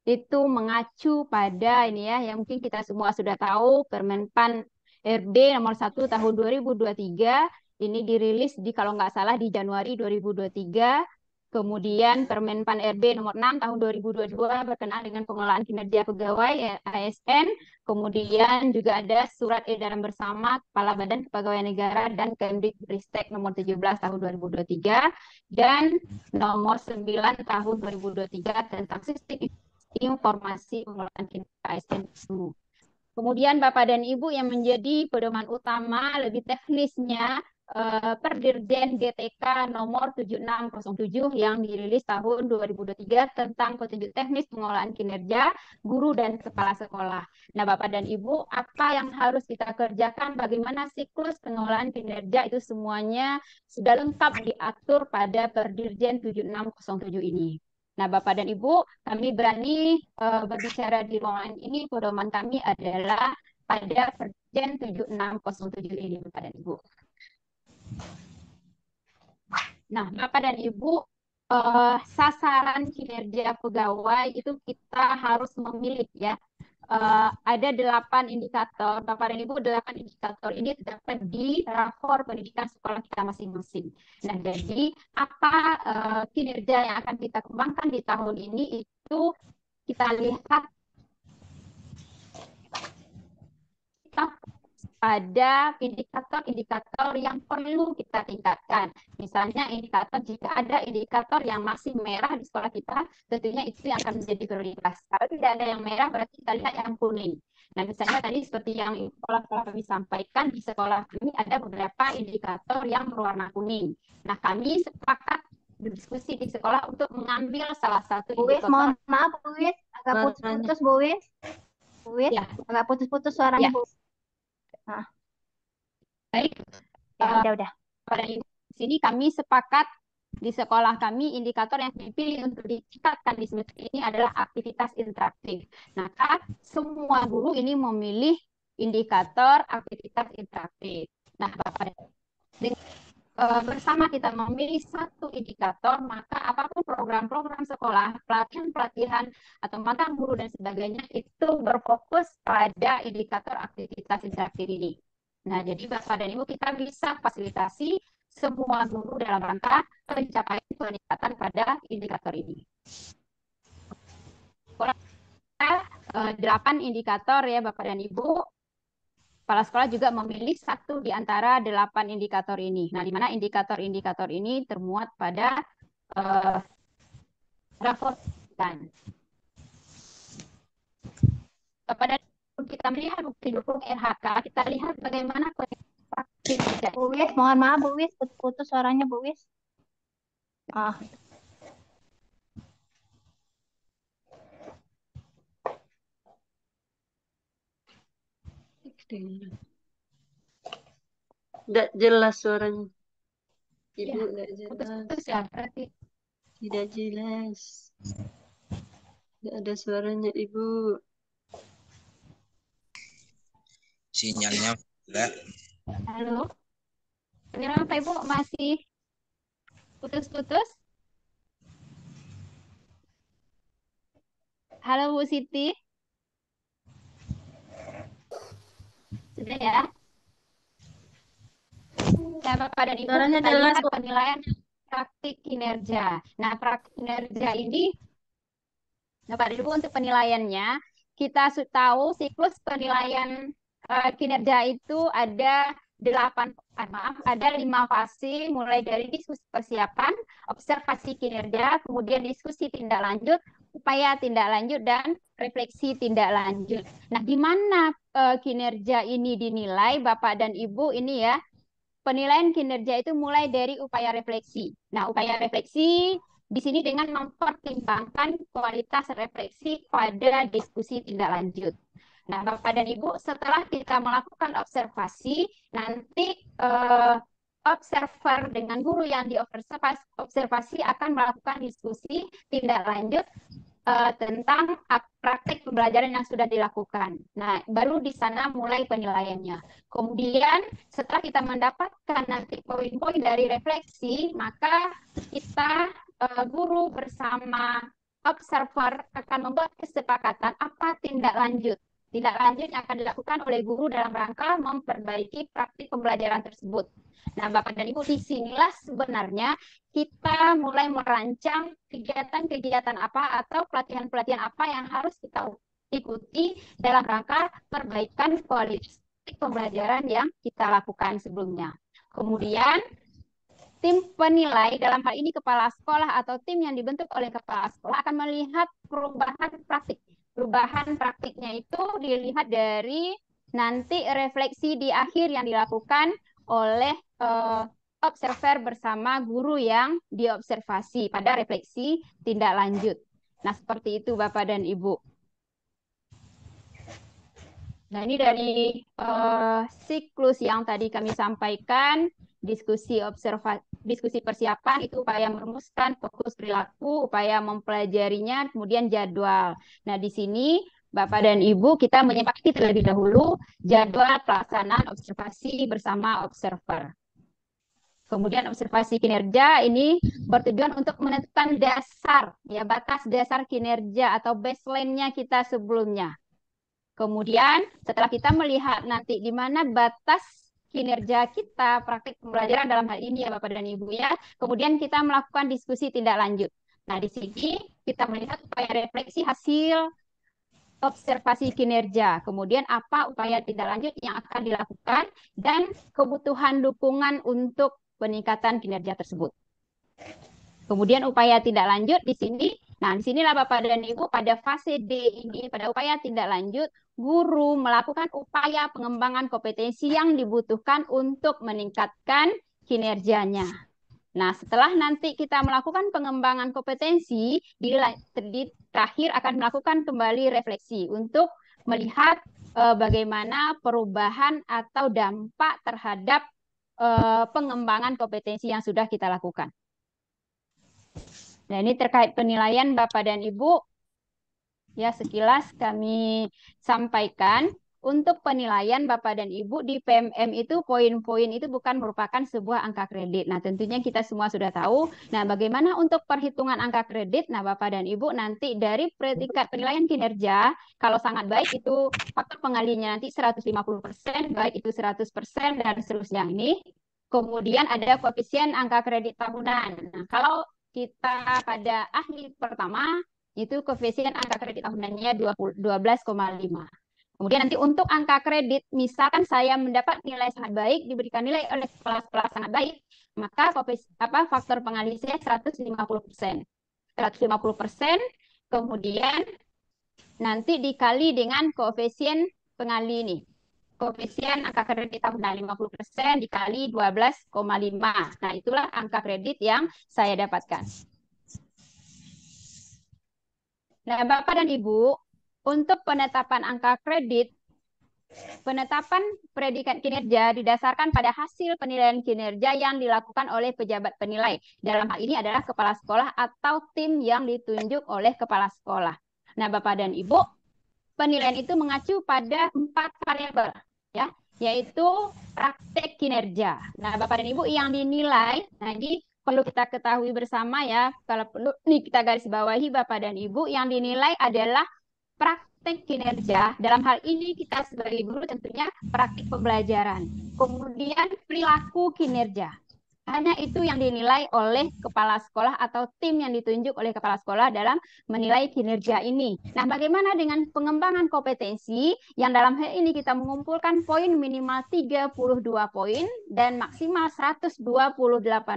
itu mengacu pada ini ya, yang mungkin kita semua sudah tahu, Permenpan RB nomor 1 tahun 2023, ini dirilis di kalau nggak salah di Januari 2023. Kemudian Permenpan RB nomor 6 tahun 2022 berkenaan dengan pengelolaan kinerja pegawai ASN. Kemudian juga ada surat edaran bersama Kepala Badan Kepegawaian Negara dan Kemdikbudristek nomor 17 tahun 2023 dan nomor 9 tahun 2023 tentang sistem informasi pengelolaan kinerja ASN dulu. Kemudian Bapak dan Ibu yang menjadi pedoman utama lebih teknisnya Perdirjen GTK nomor 7607 yang dirilis tahun 2023 tentang petunjuk teknis pengelolaan kinerja guru dan kepala sekolah. Nah, Bapak dan Ibu, apa yang harus kita kerjakan? Bagaimana siklus pengelolaan kinerja itu semuanya sudah lengkap diatur pada Perdirjen 7607 ini. Nah, Bapak dan Ibu, kami berani berbicara di ruangan ini. Pedoman kami adalah pada Perjen 7607 ini, Bapak dan Ibu. Nah, Bapak dan Ibu, sasaran kinerja pegawai itu kita harus memilih ya. Ada 8 indikator, Bapak dan Ibu, 8 indikator ini terdapat di rapor pendidikan sekolah kita masing-masing. Nah, jadi apa kinerja yang akan kita kembangkan di tahun ini itu kita lihat pada indikator-indikator yang perlu kita tingkatkan. Misalnya indikator, jika ada indikator yang masih merah di sekolah kita, tentunya itu yang akan menjadi prioritas. Kalau tidak ada yang merah, berarti kita lihat yang kuning. Nah, misalnya tadi seperti yang sekolah kami sampaikan, di sekolah kami ada beberapa indikator yang berwarna kuning. Nah, kami sepakat berdiskusi di sekolah untuk mengambil salah satu Bu Wis, indikator. mohon maaf Bu Wis, agak putus-putus Bu Wis. Bu Wis, Ya. agak putus-putus suaranya Ya. Bu. Nah, Baik, ya udah. pada di sini kami sepakat di sekolah kami indikator yang dipilih untuk dicatatkan di semester ini adalah aktivitas interaktif. Maka semua guru ini memilih indikator aktivitas interaktif. Nah, Bapak bersama kita memilih satu indikator, maka apapun program-program sekolah, pelatihan-pelatihan atau magang guru dan sebagainya itu berfokus pada indikator aktivitas interaktif ini. Nah, jadi Bapak dan Ibu kita bisa fasilitasi semua guru dalam rangka pencapaian peningkatan pada indikator ini. 8 indikator ya Bapak dan Ibu. Kepala sekolah juga memilih satu di antara 8 indikator ini. Nah, di mana indikator-indikator ini termuat pada rapor kan. Kepada kita melihat bukti dukung RHK, kita lihat bagaimana kinerja. Bu Wis, mohon maaf Bu Wis, putus suaranya Bu Wis. Tidak jelas suaranya. Ibu Ya, tidak jelas. putus ya, berarti. Tidak jelas. Tidak ada suaranya Ibu. Sinyalnya enggak. Halo. Kenapa Ibu masih putus-putus? Halo Bu Siti. Sudah ya? Nah, Bapak dan Ibu, Suaranya kita jelas, lihat Bu. penilaian praktik kinerja. Nah, praktik kinerja ini, Bapak dan Ibu, untuk penilaiannya, kita tahu siklus penilaian kinerja itu ada ada 5 fase, mulai dari diskusi persiapan, observasi kinerja, kemudian diskusi tindak lanjut, upaya tindak lanjut, dan refleksi tindak lanjut. Nah, di mana kinerja ini dinilai, Bapak dan Ibu, ini ya, penilaian kinerja itu mulai dari upaya refleksi. Nah, upaya refleksi di sini dengan mempertimbangkan kualitas refleksi pada diskusi tindak lanjut. Nah, Bapak dan Ibu, setelah kita melakukan observasi, nanti observer dengan guru yang diobservasi akan melakukan diskusi tindak lanjut tentang praktik pembelajaran yang sudah dilakukan. Nah, baru di sana mulai penilaiannya. Kemudian setelah kita mendapatkan nanti poin-poin dari refleksi, maka kita guru bersama observer akan membuat kesepakatan apa tindak lanjut. Tindak lanjut yang akan dilakukan oleh guru dalam rangka memperbaiki praktik pembelajaran tersebut. Nah, Bapak dan Ibu, disinilah sebenarnya kita mulai merancang kegiatan-kegiatan apa atau pelatihan-pelatihan apa yang harus kita ikuti dalam rangka perbaikan kualitas pembelajaran yang kita lakukan sebelumnya. Kemudian, tim penilai, dalam hal ini kepala sekolah atau tim yang dibentuk oleh kepala sekolah akan melihat perubahan praktik. Perubahan praktiknya itu dilihat dari nanti refleksi di akhir yang dilakukan oleh observer bersama guru yang diobservasi pada refleksi tindak lanjut. Nah, seperti itu Bapak dan Ibu. Nah, ini dari siklus yang tadi kami sampaikan, diskusi persiapan itu upaya merumuskan fokus perilaku, upaya mempelajarinya, kemudian jadwal. Nah, di sini Bapak dan Ibu kita menyepakati terlebih dahulu jadwal pelaksanaan observasi bersama observer. Kemudian observasi kinerja ini bertujuan untuk menentukan dasar, ya, batas dasar kinerja atau baseline-nya kita sebelumnya. Kemudian setelah kita melihat nanti di mana batas kinerja kita, praktik pembelajaran dalam hal ini ya Bapak dan Ibu ya, kemudian kita melakukan diskusi tindak lanjut. Nah, di sini kita melihat upaya refleksi hasil observasi kinerja, kemudian apa upaya tindak lanjut yang akan dilakukan, dan kebutuhan dukungan untuk peningkatan kinerja tersebut. Kemudian upaya tindak lanjut di sini, nah di sinilah Bapak dan Ibu pada fase D ini, pada upaya tindak lanjut, guru melakukan upaya pengembangan kompetensi yang dibutuhkan untuk meningkatkan kinerjanya. Nah, setelah nanti kita melakukan pengembangan kompetensi, di terakhir akan melakukan kembali refleksi untuk melihat bagaimana perubahan atau dampak terhadap pengembangan kompetensi yang sudah kita lakukan. Nah, ini terkait penilaian Bapak dan Ibu. Ya, sekilas kami sampaikan. Untuk penilaian Bapak dan Ibu di PMM itu poin-poin itu bukan merupakan sebuah angka kredit. Nah, tentunya kita semua sudah tahu. Nah, bagaimana untuk perhitungan angka kredit? Nah, Bapak dan Ibu nanti dari predikat penilaian kinerja, kalau sangat baik itu faktor pengalinya nanti 150%, baik itu 100% dan seterusnya ini. Kemudian ada koefisien angka kredit tahunan. Nah, kalau kita pada ahli pertama itu koefisien angka kredit tahunannya 12,5. Kemudian nanti untuk angka kredit, misalkan saya mendapat nilai sangat baik, diberikan nilai oleh kepala sangat baik, maka faktor pengali saya 150%. 150%, kemudian nanti dikali dengan koefisien pengali ini. Koefisien angka kredit tahunan 50% dikali 12,5. Nah, itulah angka kredit yang saya dapatkan. Nah, Bapak dan Ibu, untuk penetapan angka kredit, penetapan predikat kinerja didasarkan pada hasil penilaian kinerja yang dilakukan oleh pejabat penilai. Dalam hal ini adalah kepala sekolah atau tim yang ditunjuk oleh kepala sekolah. Nah, Bapak dan Ibu, penilaian itu mengacu pada 4 variabel, ya, yaitu praktek kinerja. Nah, Bapak dan Ibu, yang dinilai, nah ini perlu kita ketahui bersama ya, kalau perlu nih kita garis bawahi Bapak dan Ibu, yang dinilai adalah praktek kinerja. Dalam hal ini kita sebagai guru tentunya praktik pembelajaran. Kemudian perilaku kinerja. Hanya itu yang dinilai oleh kepala sekolah atau tim yang ditunjuk oleh kepala sekolah dalam menilai kinerja ini. Nah, bagaimana dengan pengembangan kompetensi yang dalam hal ini kita mengumpulkan poin minimal 32 poin dan maksimal 128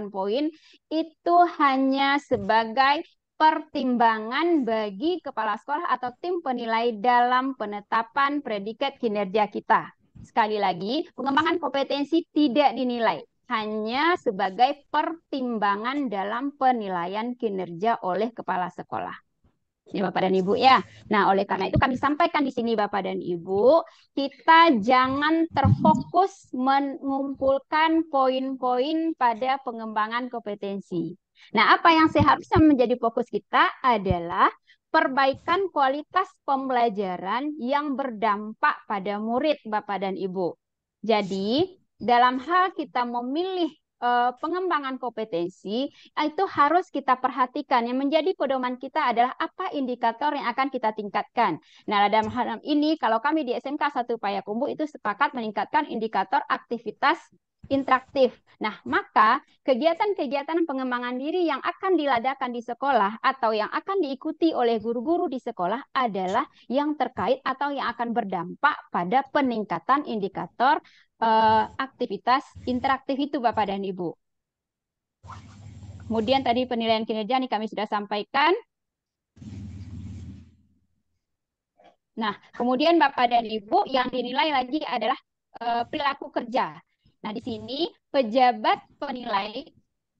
poin, itu hanya sebagai pertimbangan bagi kepala sekolah atau tim penilai dalam penetapan predikat kinerja kita. Sekali lagi, pengembangan kompetensi tidak dinilai, hanya sebagai pertimbangan dalam penilaian kinerja oleh kepala sekolah. Ini Bapak dan Ibu ya. Nah, oleh karena itu kami sampaikan di sini Bapak dan Ibu, kita jangan terfokus mengumpulkan poin-poin pada pengembangan kompetensi. Nah, apa yang seharusnya menjadi fokus kita adalah perbaikan kualitas pembelajaran yang berdampak pada murid Bapak dan Ibu. Jadi, dalam hal kita memilih pengembangan kompetensi, itu harus kita perhatikan. Yang menjadi pedoman kita adalah apa indikator yang akan kita tingkatkan. Nah, dalam hal ini, kalau kami di SMK 1 Payakumbuh itu sepakat meningkatkan indikator aktivitas interaktif. Nah, maka kegiatan-kegiatan pengembangan diri yang akan diladakan di sekolah atau yang akan diikuti oleh guru-guru di sekolah adalah yang terkait atau yang akan berdampak pada peningkatan indikator aktivitas interaktif itu Bapak dan Ibu. Kemudian tadi penilaian kinerja nih kami sudah sampaikan. Nah, kemudian Bapak dan Ibu yang dinilai lagi adalah perilaku kerja. Nah, di sini pejabat penilai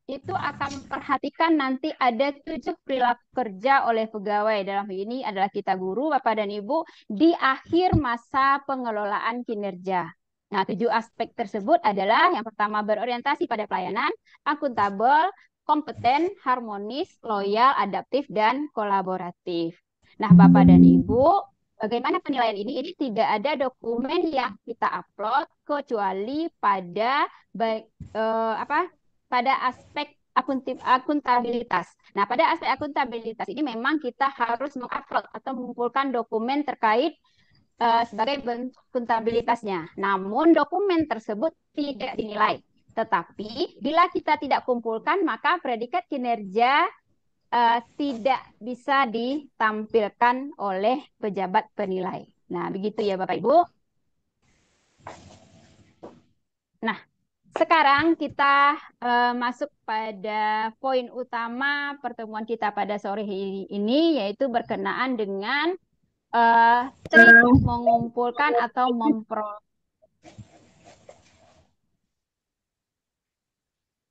itu akan memperhatikan nanti ada 7 perilaku kerja oleh pegawai. Dalam hal ini adalah kita guru, Bapak dan Ibu, di akhir masa pengelolaan kinerja. Nah, 7 aspek tersebut adalah yang pertama berorientasi pada pelayanan, akuntabel, kompeten, harmonis, loyal, adaptif, dan kolaboratif. Nah, Bapak dan Ibu, bagaimana penilaian ini? Ini tidak ada dokumen yang kita upload kecuali pada pada aspek akuntabilitas. Nah, pada aspek akuntabilitas ini memang kita harus mengupload atau mengumpulkan dokumen terkait sebagai bentuk akuntabilitasnya. Namun dokumen tersebut tidak dinilai. Tetapi bila kita tidak kumpulkan, maka predikat kinerja tidak bisa ditampilkan oleh pejabat penilai. Nah, begitu ya Bapak Ibu. Nah, sekarang kita masuk pada poin utama pertemuan kita pada sore ini, yaitu berkenaan dengan trik mengumpulkan atau memperoleh.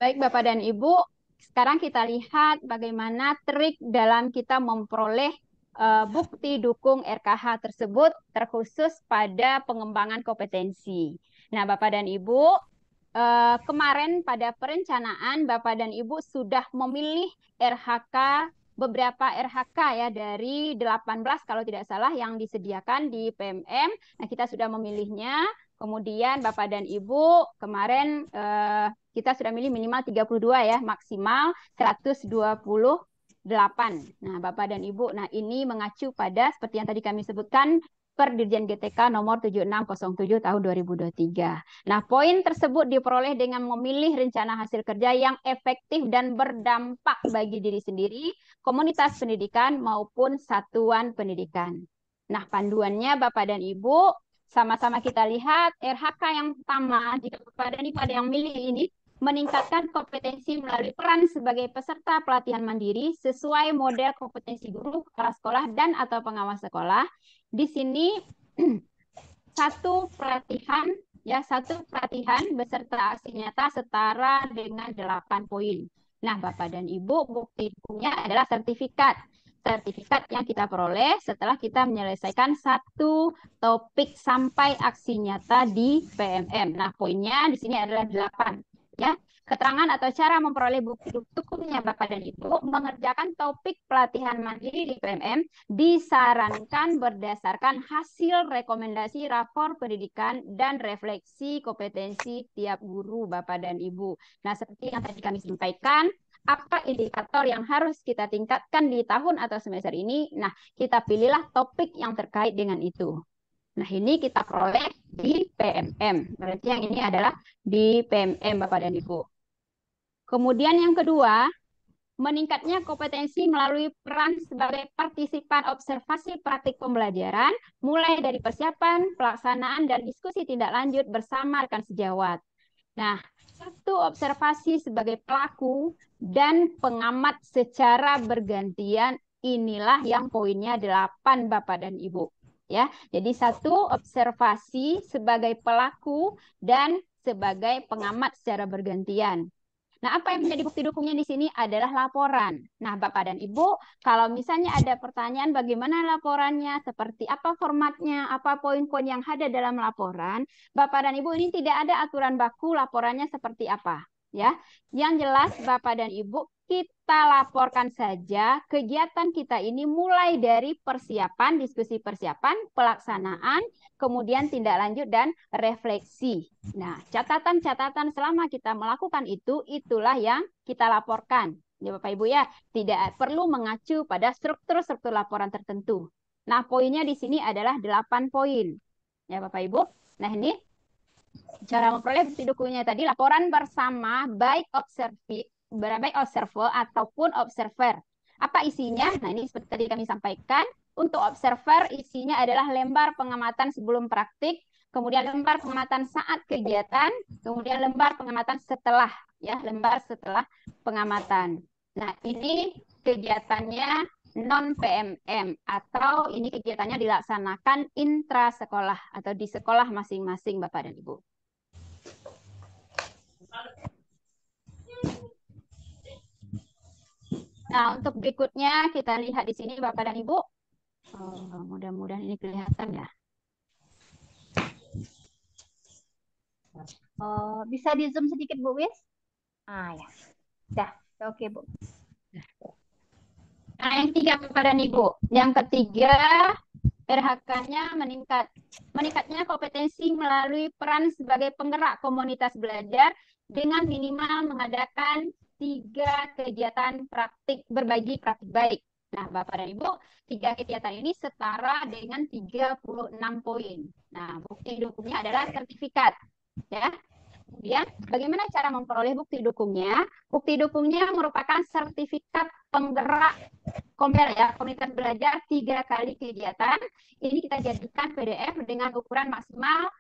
Baik Bapak dan Ibu, sekarang kita lihat bagaimana trik dalam kita memperoleh bukti dukung RKH tersebut terkhusus pada pengembangan kompetensi. Nah Bapak dan Ibu, kemarin pada perencanaan Bapak dan Ibu sudah memilih RHK, beberapa RHK ya dari 18 kalau tidak salah yang disediakan di PMM. Nah, kita sudah memilihnya. Kemudian Bapak dan Ibu kemarin kita sudah milih minimal 32 ya, maksimal 128. Nah, Bapak dan Ibu, nah ini mengacu pada seperti yang tadi kami sebutkan per Dirjen GTK nomor 7607 tahun 2023. Nah, poin tersebut diperoleh dengan memilih rencana hasil kerja yang efektif dan berdampak bagi diri sendiri, komunitas pendidikan maupun satuan pendidikan. Nah, panduannya Bapak dan Ibu, sama-sama kita lihat RHK yang pertama, jika Bapak dan Ibu ada yang milih ini, meningkatkan kompetensi melalui peran sebagai peserta pelatihan mandiri sesuai model kompetensi guru, kepala sekolah, dan atau pengawas sekolah. Di sini satu pelatihan beserta aksi nyata setara dengan 8 poin. Nah, Bapak dan Ibu, bukti dukungnya adalah sertifikat. Sertifikat yang kita peroleh setelah kita menyelesaikan satu topik sampai aksi nyata di PMM. Nah, poinnya di sini adalah 8. Ya, keterangan atau cara memperoleh bukti dukungnya Bapak dan Ibu mengerjakan topik pelatihan mandiri di PMM disarankan berdasarkan hasil rekomendasi rapor pendidikan dan refleksi kompetensi tiap guru Bapak dan Ibu. Nah, seperti yang tadi kami sampaikan, apa indikator yang harus kita tingkatkan di tahun atau semester ini? Nah, kita pilihlah topik yang terkait dengan itu. Nah, ini kita peroleh di PMM. Berarti yang ini adalah di PMM, Bapak dan Ibu. Kemudian yang kedua, meningkatnya kompetensi melalui peran sebagai partisipan observasi praktik pembelajaran, mulai dari persiapan, pelaksanaan, dan diskusi tindak lanjut bersama rekan sejawat. Nah, satu observasi sebagai pelaku dan pengamat secara bergantian, inilah yang poinnya 8, Bapak dan Ibu. Ya, jadi satu observasi sebagai pelaku dan sebagai pengamat secara bergantian. Nah, apa yang menjadi bukti dukungnya di sini adalah laporan. Nah, Bapak dan Ibu, kalau misalnya ada pertanyaan bagaimana laporannya, seperti apa formatnya, apa poin-poin yang ada dalam laporan, Bapak dan Ibu ini tidak ada aturan baku laporannya seperti apa. Ya, yang jelas Bapak dan Ibu, kita laporkan saja kegiatan kita ini mulai dari persiapan, diskusi persiapan, pelaksanaan, kemudian tindak lanjut dan refleksi. Nah, catatan-catatan selama kita melakukan itu, itulah yang kita laporkan. Ya Bapak Ibu ya, tidak perlu mengacu pada struktur-struktur laporan tertentu. Nah, poinnya di sini adalah 8 poin. Ya Bapak Ibu. Nah, ini cara memperoleh bukti dukungnya tadi, laporan bersama baik observer ataupun observer. Apa isinya? Nah, ini seperti tadi kami sampaikan. Untuk observer, isinya adalah lembar pengamatan sebelum praktik, kemudian lembar pengamatan saat kegiatan, kemudian lembar pengamatan setelah, ya, lembar setelah pengamatan. Nah, ini kegiatannya non-PMM atau ini kegiatannya dilaksanakan intra sekolah atau di sekolah masing-masing Bapak dan Ibu. Nah, untuk berikutnya kita lihat di sini Bapak dan Ibu. Mudah-mudahan ini kelihatan ya. Bisa di zoom sedikit Bu Wis? Ya. Dah, oke Bu. Nah, yang ketiga Bapak dan Ibu. Yang ketiga, RHK-nya meningkat. Meningkatnya kompetensi melalui peran sebagai penggerak komunitas belajar dengan minimal mengadakan 3 kegiatan praktik berbagi praktik baik. Nah, Bapak dan Ibu, 3 kegiatan ini setara dengan 36 poin. Nah, bukti dukungnya adalah sertifikat. Ya. Kemudian, bagaimana cara memperoleh bukti dukungnya? Bukti dukungnya merupakan sertifikat penggerak komunitas belajar 3 kali kegiatan. Ini kita jadikan PDF dengan ukuran maksimal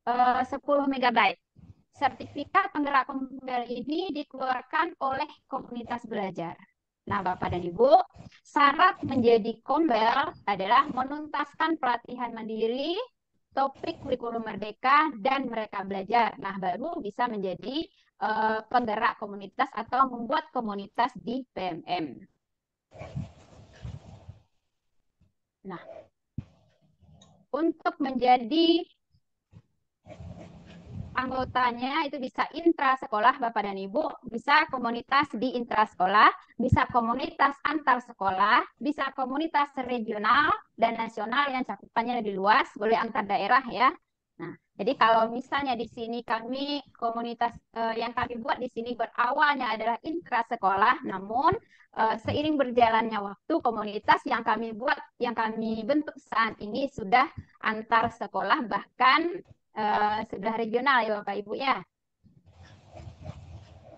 10 MB. Sertifikat penggerak komunitas ini dikeluarkan oleh komunitas belajar. Nah, Bapak dan Ibu, syarat menjadi kombel adalah menuntaskan pelatihan mandiri, topik kurikulum merdeka, dan mereka belajar. Nah, baru bisa menjadi penggerak komunitas atau membuat komunitas di PMM. Nah, untuk menjadi anggotanya itu bisa intra sekolah Bapak dan Ibu, bisa komunitas di intra sekolah, bisa komunitas antar sekolah, bisa komunitas regional dan nasional yang cakupannya lebih luas, boleh antar daerah ya. Nah, jadi kalau misalnya di sini kami komunitas yang kami buat di sini berawalnya adalah intra sekolah, namun seiring berjalannya waktu komunitas yang kami buat, yang kami bentuk saat ini sudah antar sekolah bahkan sudah regional ya Bapak Ibu ya.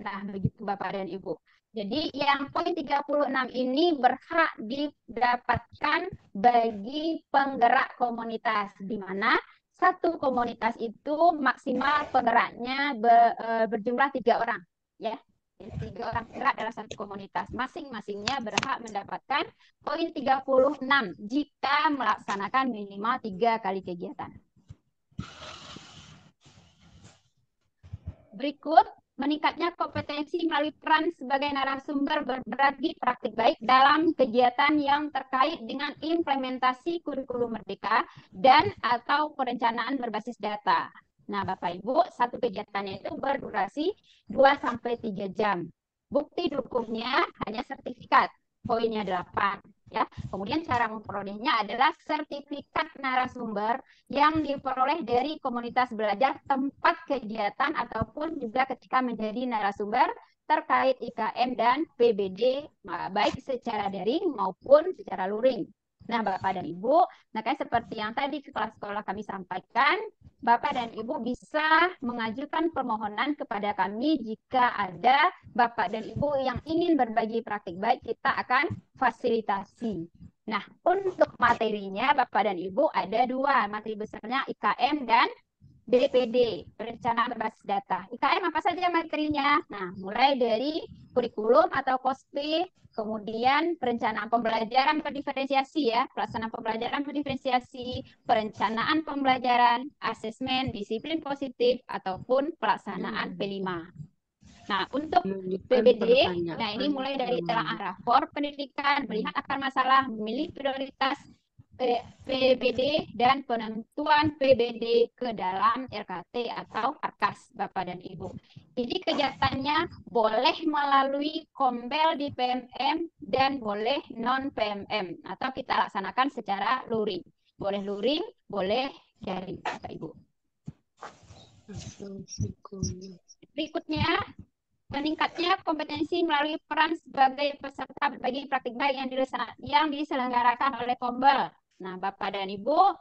Nah, begitu Bapak dan Ibu. Jadi yang poin 36 ini berhak didapatkan bagi penggerak komunitas, di mana satu komunitas itu maksimal penggeraknya berjumlah 3 orang. Ya. 3 orang penggerak dalam satu komunitas. Masing-masingnya berhak mendapatkan poin 36 jika melaksanakan minimal 3 kali kegiatan. Berikut, meningkatnya kompetensi melalui peran sebagai narasumber berbagi praktik baik dalam kegiatan yang terkait dengan implementasi kurikulum merdeka dan atau perencanaan berbasis data. Nah, Bapak Ibu, satu kegiatannya itu berdurasi 2-3 jam. Bukti dukungnya hanya sertifikat, poinnya 8. Ya. Kemudian cara memperolehnya adalah sertifikat narasumber yang diperoleh dari komunitas belajar tempat kegiatan ataupun juga ketika menjadi narasumber terkait IKM dan PBD baik secara daring maupun secara luring. Nah, Bapak dan Ibu, nah kayak seperti yang tadi kepala sekolah kami sampaikan, Bapak dan Ibu bisa mengajukan permohonan kepada kami jika ada Bapak dan Ibu yang ingin berbagi praktik baik, kita akan fasilitasi. Nah, untuk materinya Bapak dan Ibu ada dua, materi besarnya IKM dan BPD, perencanaan berbasis data. IKM apa saja materinya? Nah, mulai dari kurikulum atau KOSP, kemudian perencanaan pembelajaran berdiferensiasi ya, pelaksanaan pembelajaran berdiferensiasi, perencanaan pembelajaran, asesmen, disiplin positif, ataupun pelaksanaan P5. Nah, untuk PBD, nah ini mulai dari telaah rapor pendidikan, melihat akar masalah, memilih prioritas PBD dan penentuan PBD ke dalam RKT atau Arkas, Bapak dan Ibu. Jadi kegiatannya boleh melalui kombel di PMM dan boleh non PMM atau kita laksanakan secara luring. Boleh luring, boleh daring, Bapak Ibu. Berikutnya, meningkatnya kompetensi melalui peran sebagai peserta berbagi praktik baik yang diselenggarakan oleh Kombel. Nah, Bapak dan Ibu,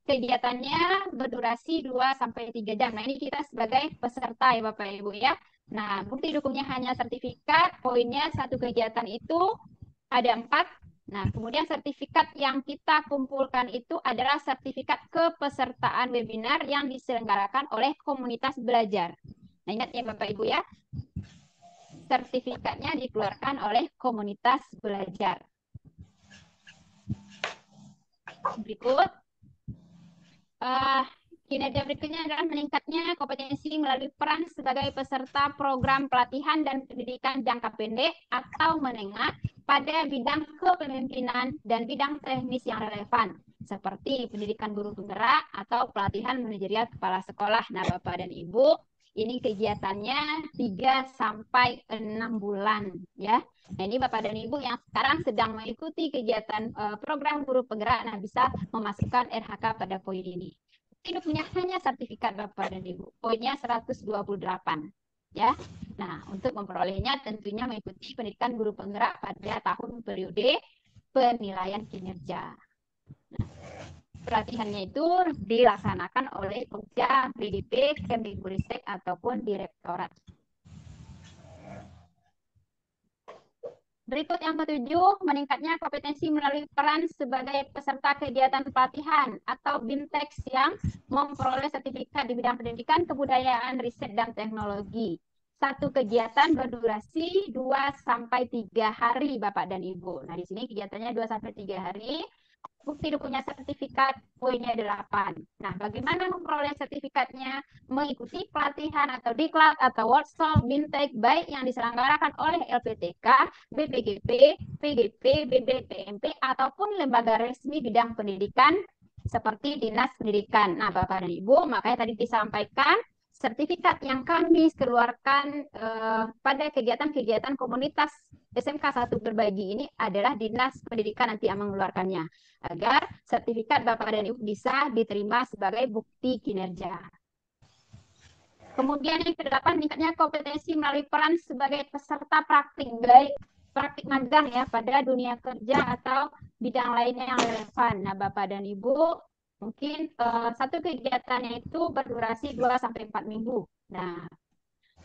kegiatannya berdurasi 2-3 jam. Nah, ini kita sebagai peserta ya Bapak Ibu ya. Nah, bukti dukungnya hanya sertifikat, poinnya satu kegiatan itu ada 4. Nah, kemudian sertifikat yang kita kumpulkan itu adalah sertifikat kepesertaan webinar yang diselenggarakan oleh komunitas belajar. Nah, ingat ya Bapak Ibu ya, sertifikatnya dikeluarkan oleh komunitas belajar. Berikut, kinerja berikutnya adalah meningkatnya kompetensi melalui peran sebagai peserta program pelatihan dan pendidikan jangka pendek atau menengah pada bidang kepemimpinan dan bidang teknis yang relevan, seperti pendidikan guru penggerak atau pelatihan manajerial kepala sekolah. Nah, Bapak dan Ibu, ini kegiatannya 3-6 bulan ya. Nah, ini Bapak dan Ibu yang sekarang sedang mengikuti kegiatan program guru penggerak, nah bisa memasukkan RHK pada poin ini. Hidupnya hanya sertifikat Bapak dan Ibu, poinnya 128 ya. Nah, untuk memperolehnya tentunya mengikuti pendidikan guru penggerak pada tahun periode penilaian kinerja. Nah, pelatihannya itu dilaksanakan oleh Pokja, PDP, Kemdikbudristek ataupun Direktorat. Berikut yang ketujuh, meningkatnya kompetensi melalui peran sebagai peserta kegiatan pelatihan atau BIMTEX yang memperoleh sertifikat di bidang pendidikan, kebudayaan, riset, dan teknologi. Satu kegiatan berdurasi 2-3 hari, Bapak dan Ibu. Nah, di sini kegiatannya 2-3 hari. Bukti punya sertifikat, poinnya 8. Nah, bagaimana memperoleh sertifikatnya? Mengikuti pelatihan atau diklat atau workshop BIMTEK baik yang diselenggarakan oleh LPTK, BPGP, PGP, BBPMP, ataupun lembaga resmi bidang pendidikan seperti Dinas Pendidikan. Nah, Bapak dan Ibu, makanya tadi disampaikan sertifikat yang kami keluarkan pada kegiatan-kegiatan komunitas SMK 1 berbagi ini adalah Dinas Pendidikan nanti yang mengeluarkannya, agar sertifikat Bapak dan Ibu bisa diterima sebagai bukti kinerja. Kemudian yang ke-8, meningkatnya kompetensi melalui peran sebagai peserta praktik, baik praktik magang ya pada dunia kerja atau bidang lainnya yang relevan. Nah, Bapak dan Ibu, mungkin satu kegiatannya itu berdurasi 2-4 minggu. Nah,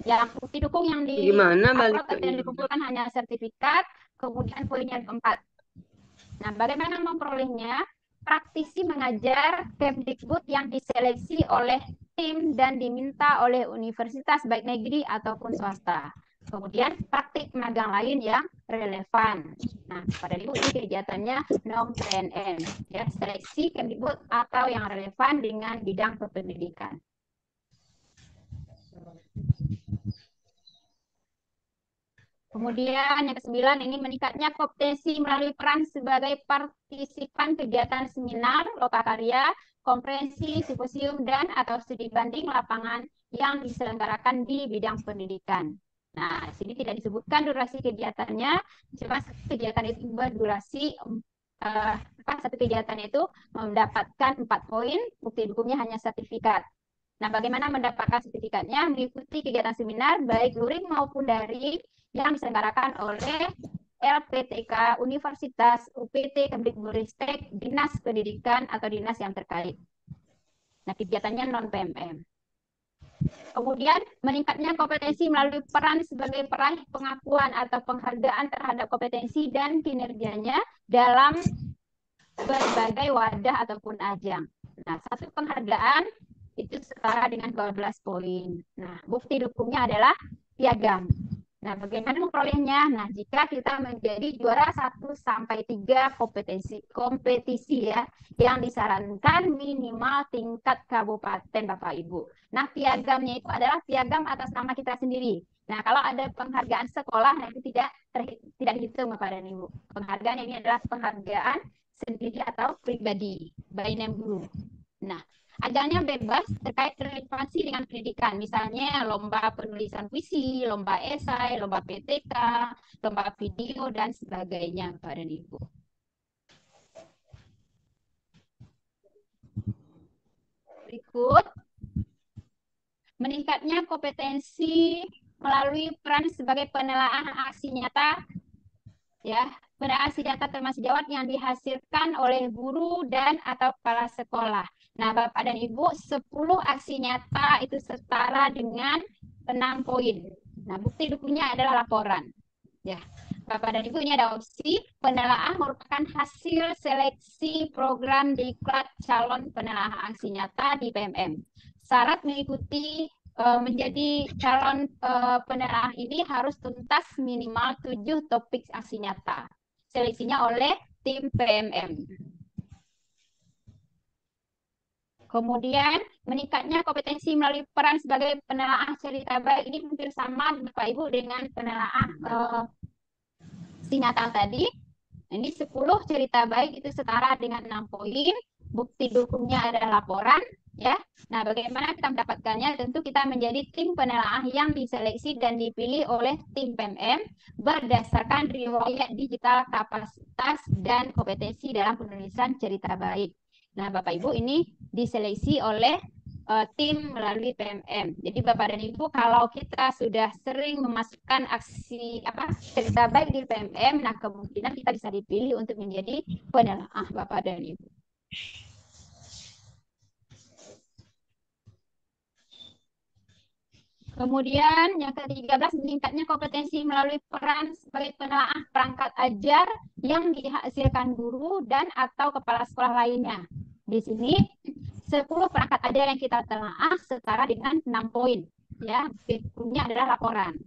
yang bukti dukung yang dikumpulkan hanya sertifikat, kemudian poinnya 4. Nah, bagaimana memperolehnya? Praktisi mengajar Kemdikbud yang diseleksi oleh tim dan diminta oleh universitas baik negeri ataupun swasta. Kemudian praktik magang lain yang relevan. Nah, pada Ibu ini kegiatannya non-PNN, ya, seleksi Kemdikbud atau yang relevan dengan bidang kependidikan. Kemudian yang ke-9 ini meningkatnya kompetensi melalui peran sebagai partisipan kegiatan seminar, lokakarya, konferensi, simposium, dan atau studi banding lapangan yang diselenggarakan di bidang pendidikan. Nah, sini tidak disebutkan durasi kegiatannya, cuma kegiatan itu berdurasi satu kegiatan itu mendapatkan 4 poin, bukti dukungnya hanya sertifikat. Nah, bagaimana mendapatkan sertifikatnya? Mengikuti kegiatan seminar baik luring maupun daring yang diselenggarakan oleh LPTK, Universitas, UPT, Kemdikbudristek, Dinas Pendidikan atau dinas yang terkait. Nah, kegiatannya non-PMM. Kemudian meningkatnya kompetensi melalui peran sebagai peraih pengakuan atau penghargaan terhadap kompetensi dan kinerjanya dalam berbagai wadah ataupun ajang. Nah, satu penghargaan itu setara dengan 12 poin. Nah, bukti dukungnya adalah piagam. Nah, bagaimana memperolehnya? Nah, jika kita menjadi juara 1 sampai 3 kompetisi ya, yang disarankan minimal tingkat kabupaten Bapak Ibu. Nah, piagamnya itu adalah piagam atas nama kita sendiri. Nah, kalau ada penghargaan sekolah, nah itu tidak dihitung Bapak dan Ibu. Penghargaan ini adalah penghargaan sendiri atau pribadi, by name guru. Nah, ajangnya bebas terkait relevansi dengan pendidikan, misalnya lomba penulisan puisi, lomba esai, lomba PTK, lomba video, dan sebagainya, Bapak dan Ibu. Berikut, meningkatnya kompetensi melalui peran sebagai penelaahan aksi nyata, ya, pada aksi data termasuk jawab yang dihasilkan oleh guru dan atau kepala sekolah. Nah, Bapak dan Ibu, 10 aksi nyata itu setara dengan 6 poin. Nah, bukti dukungnya adalah laporan. Ya, Bapak dan Ibu, ini ada opsi penelaah merupakan hasil seleksi program diklat calon penelaah aksi nyata di PMM. Syarat mengikuti menjadi calon penelaah ini harus tuntas minimal 7 topik aksi nyata. Seleksinya oleh tim PMM. Kemudian meningkatnya kompetensi melalui peran sebagai penelaah cerita baik. Ini hampir sama Bapak Ibu dengan penelaah aksi nyata tadi. Ini 10 cerita baik itu setara dengan 6 poin. Bukti dukungnya adalah laporan. Ya, nah bagaimana kita mendapatkannya? Tentu kita menjadi tim penelaah yang diseleksi dan dipilih oleh tim PMM berdasarkan riwayat digital, kapasitas, dan kompetensi dalam penulisan cerita baik. Nah, Bapak Ibu, ini diseleksi oleh tim melalui PMM. Jadi Bapak dan Ibu, kalau kita sudah sering memasukkan aksi cerita baik di PMM, nah kemungkinan kita bisa dipilih untuk menjadi penelaah Bapak dan Ibu. Kemudian yang ke-13, meningkatnya kompetensi melalui peran sebagai penelaah perangkat ajar yang dihasilkan guru dan atau kepala sekolah lainnya. Di sini 10 perangkat ajar yang kita telaah setara dengan 6 poin. Ya, punya adalah laporan.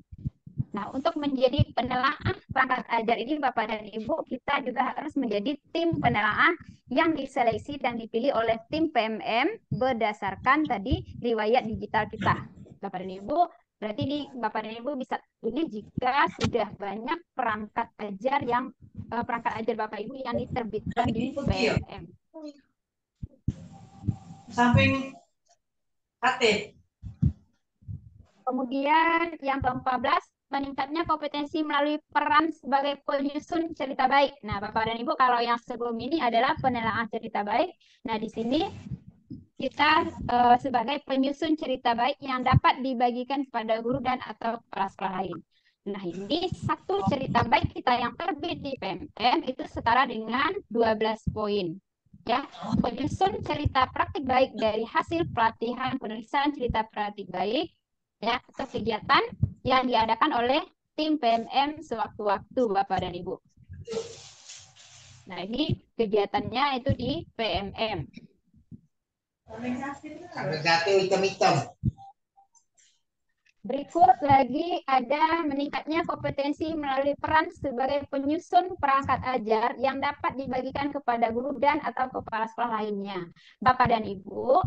Nah, untuk menjadi penelaah perangkat ajar ini Bapak dan Ibu, kita juga harus menjadi tim penelaah yang diseleksi dan dipilih oleh tim PMM berdasarkan tadi riwayat digital kita. Bapak dan Ibu, berarti ini Bapak dan Ibu bisa pilih jika sudah banyak perangkat ajar Bapak Ibu yang diterbitkan di PMM. Samping KT. Kemudian yang ke-14, meningkatnya kompetensi melalui peran sebagai penyusun cerita baik. Nah, Bapak dan Ibu, kalau yang sebelum ini adalah penelaahan cerita baik. Nah, di sini kita sebagai penyusun cerita baik yang dapat dibagikan kepada guru dan atau kepala sekolah lain. Nah, ini satu cerita baik kita yang terbit di PMM itu setara dengan 12 poin. Ya, penyusun cerita praktik baik dari hasil pelatihan penulisan cerita praktik baik, ya, atau kegiatan yang diadakan oleh tim PMM sewaktu-waktu Bapak dan Ibu. Nah, ini kegiatannya itu di PMM. Berikut lagi ada meningkatnya kompetensi melalui peran sebagai penyusun perangkat ajar yang dapat dibagikan kepada guru dan atau kepala sekolah lainnya. Bapak dan Ibu,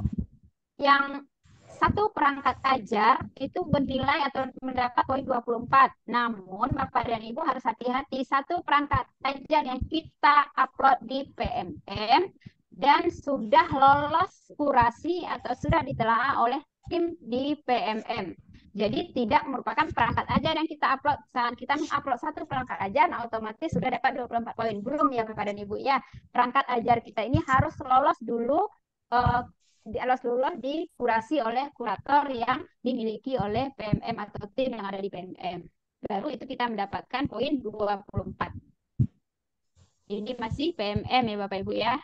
yang satu perangkat ajar itu bernilai atau mendapat poin 24. Namun Bapak dan Ibu harus hati-hati, satu perangkat ajar yang kita upload di PMM dan sudah lolos kurasi atau sudah ditelaah oleh tim di PMM. Jadi tidak merupakan perangkat ajar yang kita upload. Saat kita mengupload satu perangkat ajar, nah otomatis sudah dapat 24 poin. Belum ya Bapak dan Ibu ya. Perangkat ajar kita ini harus lolos dulu dikurasi oleh kurator yang dimiliki oleh PMM atau tim yang ada di PMM. Baru itu kita mendapatkan poin 24. Ini masih PMM ya Bapak Ibu ya.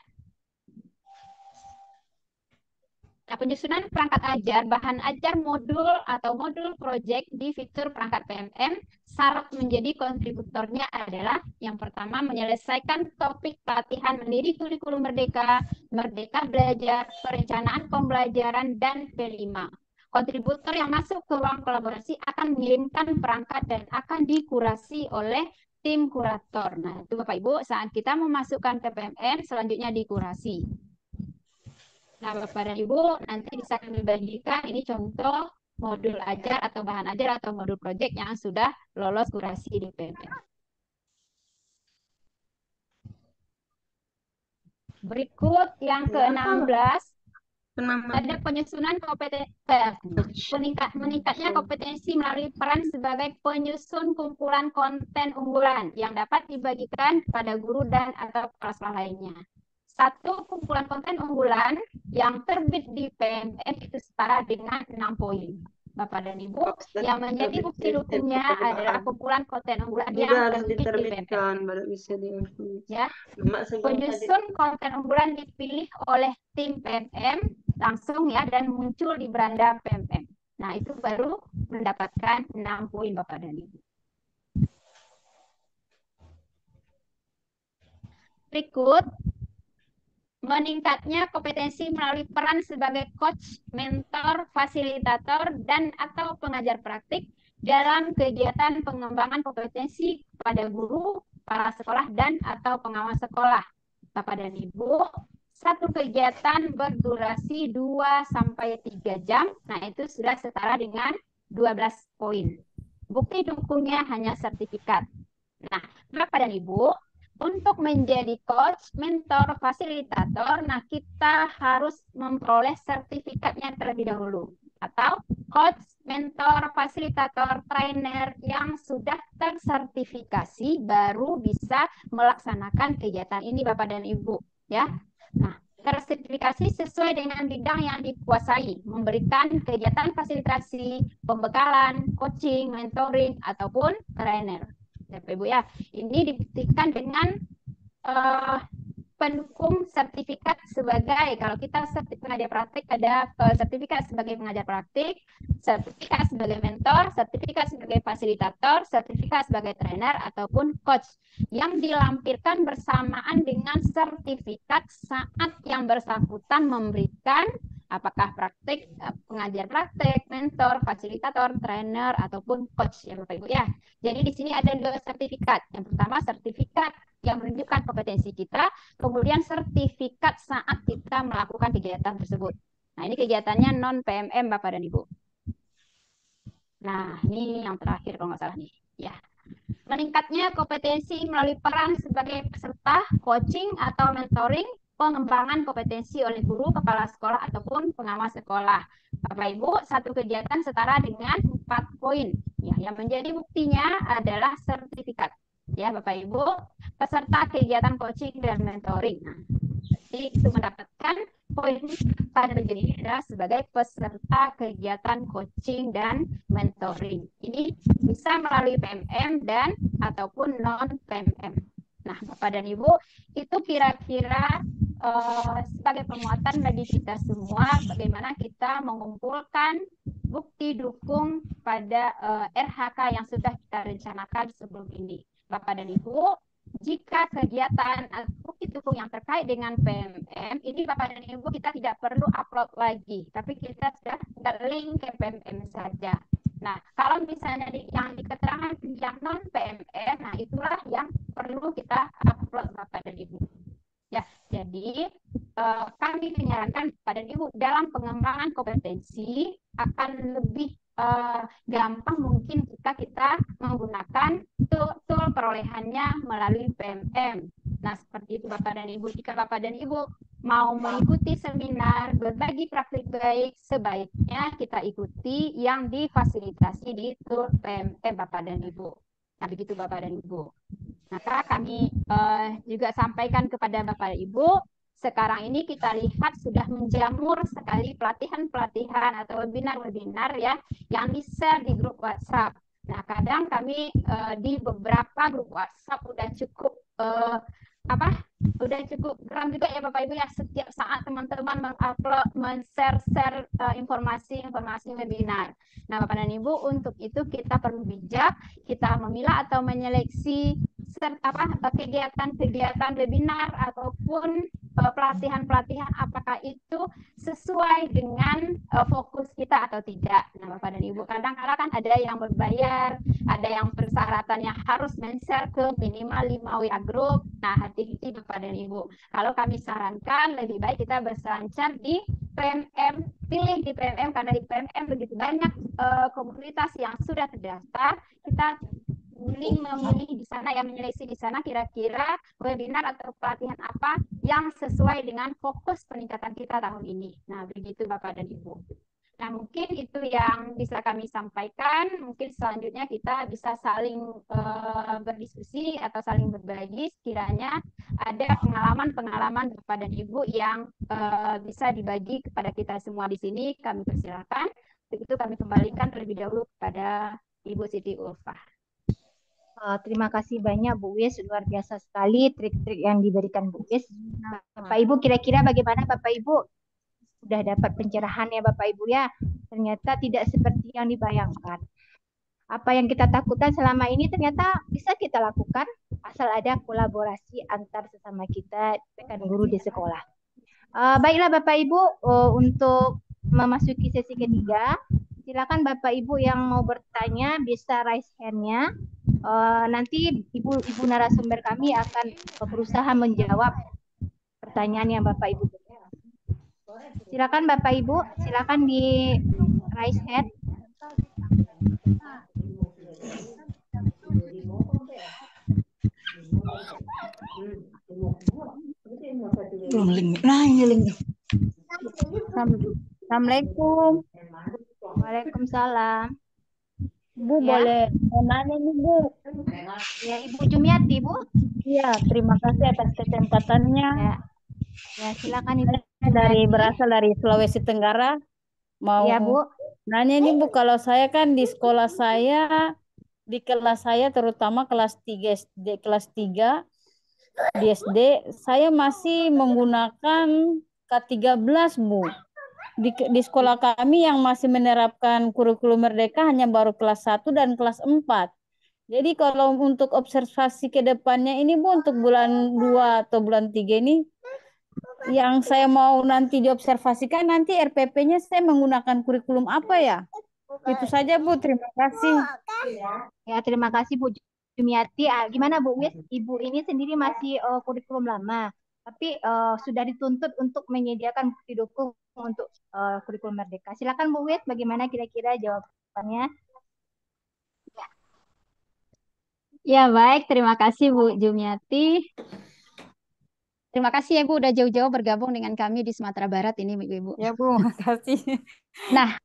Nah, penyusunan perangkat ajar, bahan ajar modul atau modul project di fitur perangkat PMM, syarat menjadi kontributornya adalah yang pertama menyelesaikan topik pelatihan mendiri kurikulum merdeka, merdeka belajar, perencanaan pembelajaran, dan P5. Kontributor yang masuk ke ruang kolaborasi akan mengirimkan perangkat dan akan dikurasi oleh tim kurator. Nah, itu Bapak Ibu, saat kita memasukkan ke PMM, selanjutnya dikurasi. Nah, Bapak dan Ibu, nanti bisa kami bagikan ini contoh modul ajar atau bahan ajar atau modul project yang sudah lolos kurasi di PMM. Berikut yang ke-16, ada penyusunan meningkatnya kompetensi melalui peran sebagai penyusun kumpulan konten unggulan yang dapat dibagikan kepada guru dan atau kepala sekolah lainnya. Satu kumpulan konten unggulan yang terbit di PMM itu setara dengan 6 poin. Bapak dan Ibu, yang menjadi bukti dukungnya adalah kumpulan konten unggulan yang terbit di PMM. Ya, penyusun konten unggulan dipilih oleh tim PMM langsung ya dan muncul di beranda PMM. Nah, itu baru mendapatkan 6 poin Bapak dan Ibu. Berikut meningkatnya kompetensi melalui peran sebagai coach, mentor, fasilitator, dan atau pengajar praktik dalam kegiatan pengembangan kompetensi pada guru, kepala sekolah, dan atau pengawas sekolah. Bapak dan Ibu, satu kegiatan berdurasi 2-3 jam, nah itu sudah setara dengan 12 poin. Bukti dukungnya hanya sertifikat. Nah, Bapak dan Ibu, untuk menjadi coach, mentor, fasilitator, nah kita harus memperoleh sertifikatnya terlebih dahulu. Atau coach, mentor, fasilitator, trainer yang sudah tersertifikasi baru bisa melaksanakan kegiatan ini Bapak dan Ibu. Ya, nah tersertifikasi sesuai dengan bidang yang dikuasai, memberikan kegiatan fasilitasi, pembekalan, coaching, mentoring, ataupun trainer. Bapak Ibu ya, ini dibuktikan dengan pendukung sertifikat sebagai, kalau kita pengajar praktik ada sertifikat sebagai pengajar praktik, sertifikat sebagai mentor, sertifikat sebagai fasilitator, sertifikat sebagai trainer ataupun coach yang dilampirkan bersamaan dengan sertifikat saat yang bersangkutan memberikan apakah praktik, pengajar praktik, mentor, fasilitator, trainer, ataupun coach ya Bapak Ibu ya. Jadi di sini ada 2 sertifikat. Yang pertama sertifikat yang menunjukkan kompetensi kita, kemudian sertifikat saat kita melakukan kegiatan tersebut. Nah ini kegiatannya non-PMM Bapak dan Ibu. Nah ini yang terakhir kalau nggak salah nih. Ya. Meningkatnya kompetensi melalui peran sebagai peserta, coaching atau mentoring, pengembangan kompetensi oleh guru, kepala sekolah, ataupun pengawas sekolah. Bapak Ibu, satu kegiatan setara dengan 4 poin. Ya, yang menjadi buktinya adalah sertifikat. Ya, Bapak Ibu, peserta kegiatan coaching dan mentoring. Nah, jadi itu mendapatkan poin pada bagian ini adalah sebagai peserta kegiatan coaching dan mentoring. Ini bisa melalui PMM dan ataupun non-PMM. Nah, Bapak dan Ibu, itu kira-kira sebagai penguatan bagi kita semua bagaimana kita mengumpulkan bukti dukung pada RHK yang sudah kita rencanakan sebelum ini. Bapak dan Ibu, jika kegiatan bukti dukung yang terkait dengan PMM, ini Bapak dan Ibu kita tidak perlu upload lagi, tapi kita sudah link ke PMM saja. Nah, kalau misalnya yang di keterangan yang non-PMM, nah itulah yang perlu kita upload Bapak dan Ibu. Ya, jadi kami menyarankan kepada Ibu dalam pengembangan kompetensi akan lebih gampang mungkin jika kita menggunakan tool perolehannya melalui PMM. Nah, seperti itu Bapak dan Ibu. Jika Bapak dan Ibu mau mengikuti seminar berbagi praktik baik, sebaiknya kita ikuti yang difasilitasi di tool PMM Bapak dan Ibu. Nah, begitu Bapak dan Ibu. Maka kami juga sampaikan kepada Bapak dan Ibu, sekarang ini kita lihat sudah menjamur sekali pelatihan-pelatihan atau webinar-webinar ya yang di-share di grup WhatsApp. Nah, kadang kami di beberapa grup WhatsApp udah cukup apa udah cukup geram juga ya Bapak Ibu ya, setiap saat teman-teman mengupload, men-share informasi webinar. Nah Bapak dan Ibu, untuk itu kita perlu bijak, kita memilah atau menyeleksi kegiatan-kegiatan webinar ataupun pelatihan-pelatihan apakah itu sesuai dengan fokus kita atau tidak. Nah Bapak dan Ibu, kadang-kadang kan ada yang berbayar, ada yang persyaratannya harus men-share ke minimal 5 WA group. Nah, hati-hati Bapak dan Ibu. Kalau kami sarankan lebih baik kita berselancar di PMM, pilih di PMM karena di PMM begitu banyak komunitas yang sudah terdaftar. Kita memilih di sana, yang menyeleksi di sana kira-kira webinar atau pelatihan apa yang sesuai dengan fokus peningkatan kita tahun ini. Nah, begitu Bapak dan Ibu. Nah, mungkin itu yang bisa kami sampaikan. Mungkin selanjutnya kita bisa saling berdiskusi atau saling berbagi sekiranya ada pengalaman-pengalaman Bapak dan Ibu yang bisa dibagi kepada kita semua di sini. Kami persilakan. Untuk itu kami kembalikan terlebih dahulu kepada Ibu Siti Ulfah. Terima kasih banyak Bu Wis, luar biasa sekali trik-trik yang diberikan Bu Wis. Bapak Ibu, kira-kira bagaimana Bapak Ibu? Sudah dapat pencerahan ya Bapak Ibu ya? Ternyata tidak seperti yang dibayangkan. Apa yang kita takutkan selama ini ternyata bisa kita lakukan asal ada kolaborasi antar sesama kita rekan guru di sekolah. Baiklah Bapak Ibu, untuk memasuki sesi ketiga, silakan Bapak Ibu yang mau bertanya bisa raise hand-nya. Nanti ibu narasumber kami akan berusaha menjawab pertanyaan yang Bapak Ibu berikan. Silakan Bapak Ibu, silakan di raise hand. Assalamualaikum. Waalaikumsalam. Bu, Ya. boleh mau nanya nih, Bu? Ya, Ibu Jumiati, Bu. Iya, terima kasih atas kesempatannya. Ya, silakan Ibu. Berasal dari Sulawesi Tenggara. Mau Ya, Bu. nanya nih, Bu, kalau saya kan di sekolah saya, di kelas saya terutama kelas 3 SD, kelas 3 di SD, saya masih menggunakan K13, Bu. Di sekolah kami yang masih menerapkan kurikulum merdeka hanya baru kelas 1 dan kelas 4. Jadi kalau untuk observasi ke depannya ini Bu, untuk bulan 2 atau bulan 3 ini, yang saya mau nanti diobservasikan, nanti RPP-nya saya menggunakan kurikulum apa ya? Itu saja Bu, terima kasih. Ya, terima kasih Bu Jumiati. Gimana Bu Wis? Ibu ini sendiri masih kurikulum lama, tapi sudah dituntut untuk menyediakan bukti dukung untuk kurikulum merdeka. Silakan Bu Wis, bagaimana kira-kira jawabannya? Ya, baik. Terima kasih Bu Jumiati. Terima kasih ya Bu udah jauh-jauh bergabung dengan kami di Sumatera Barat ini Ibu. Ya Bu, makasih. Nah,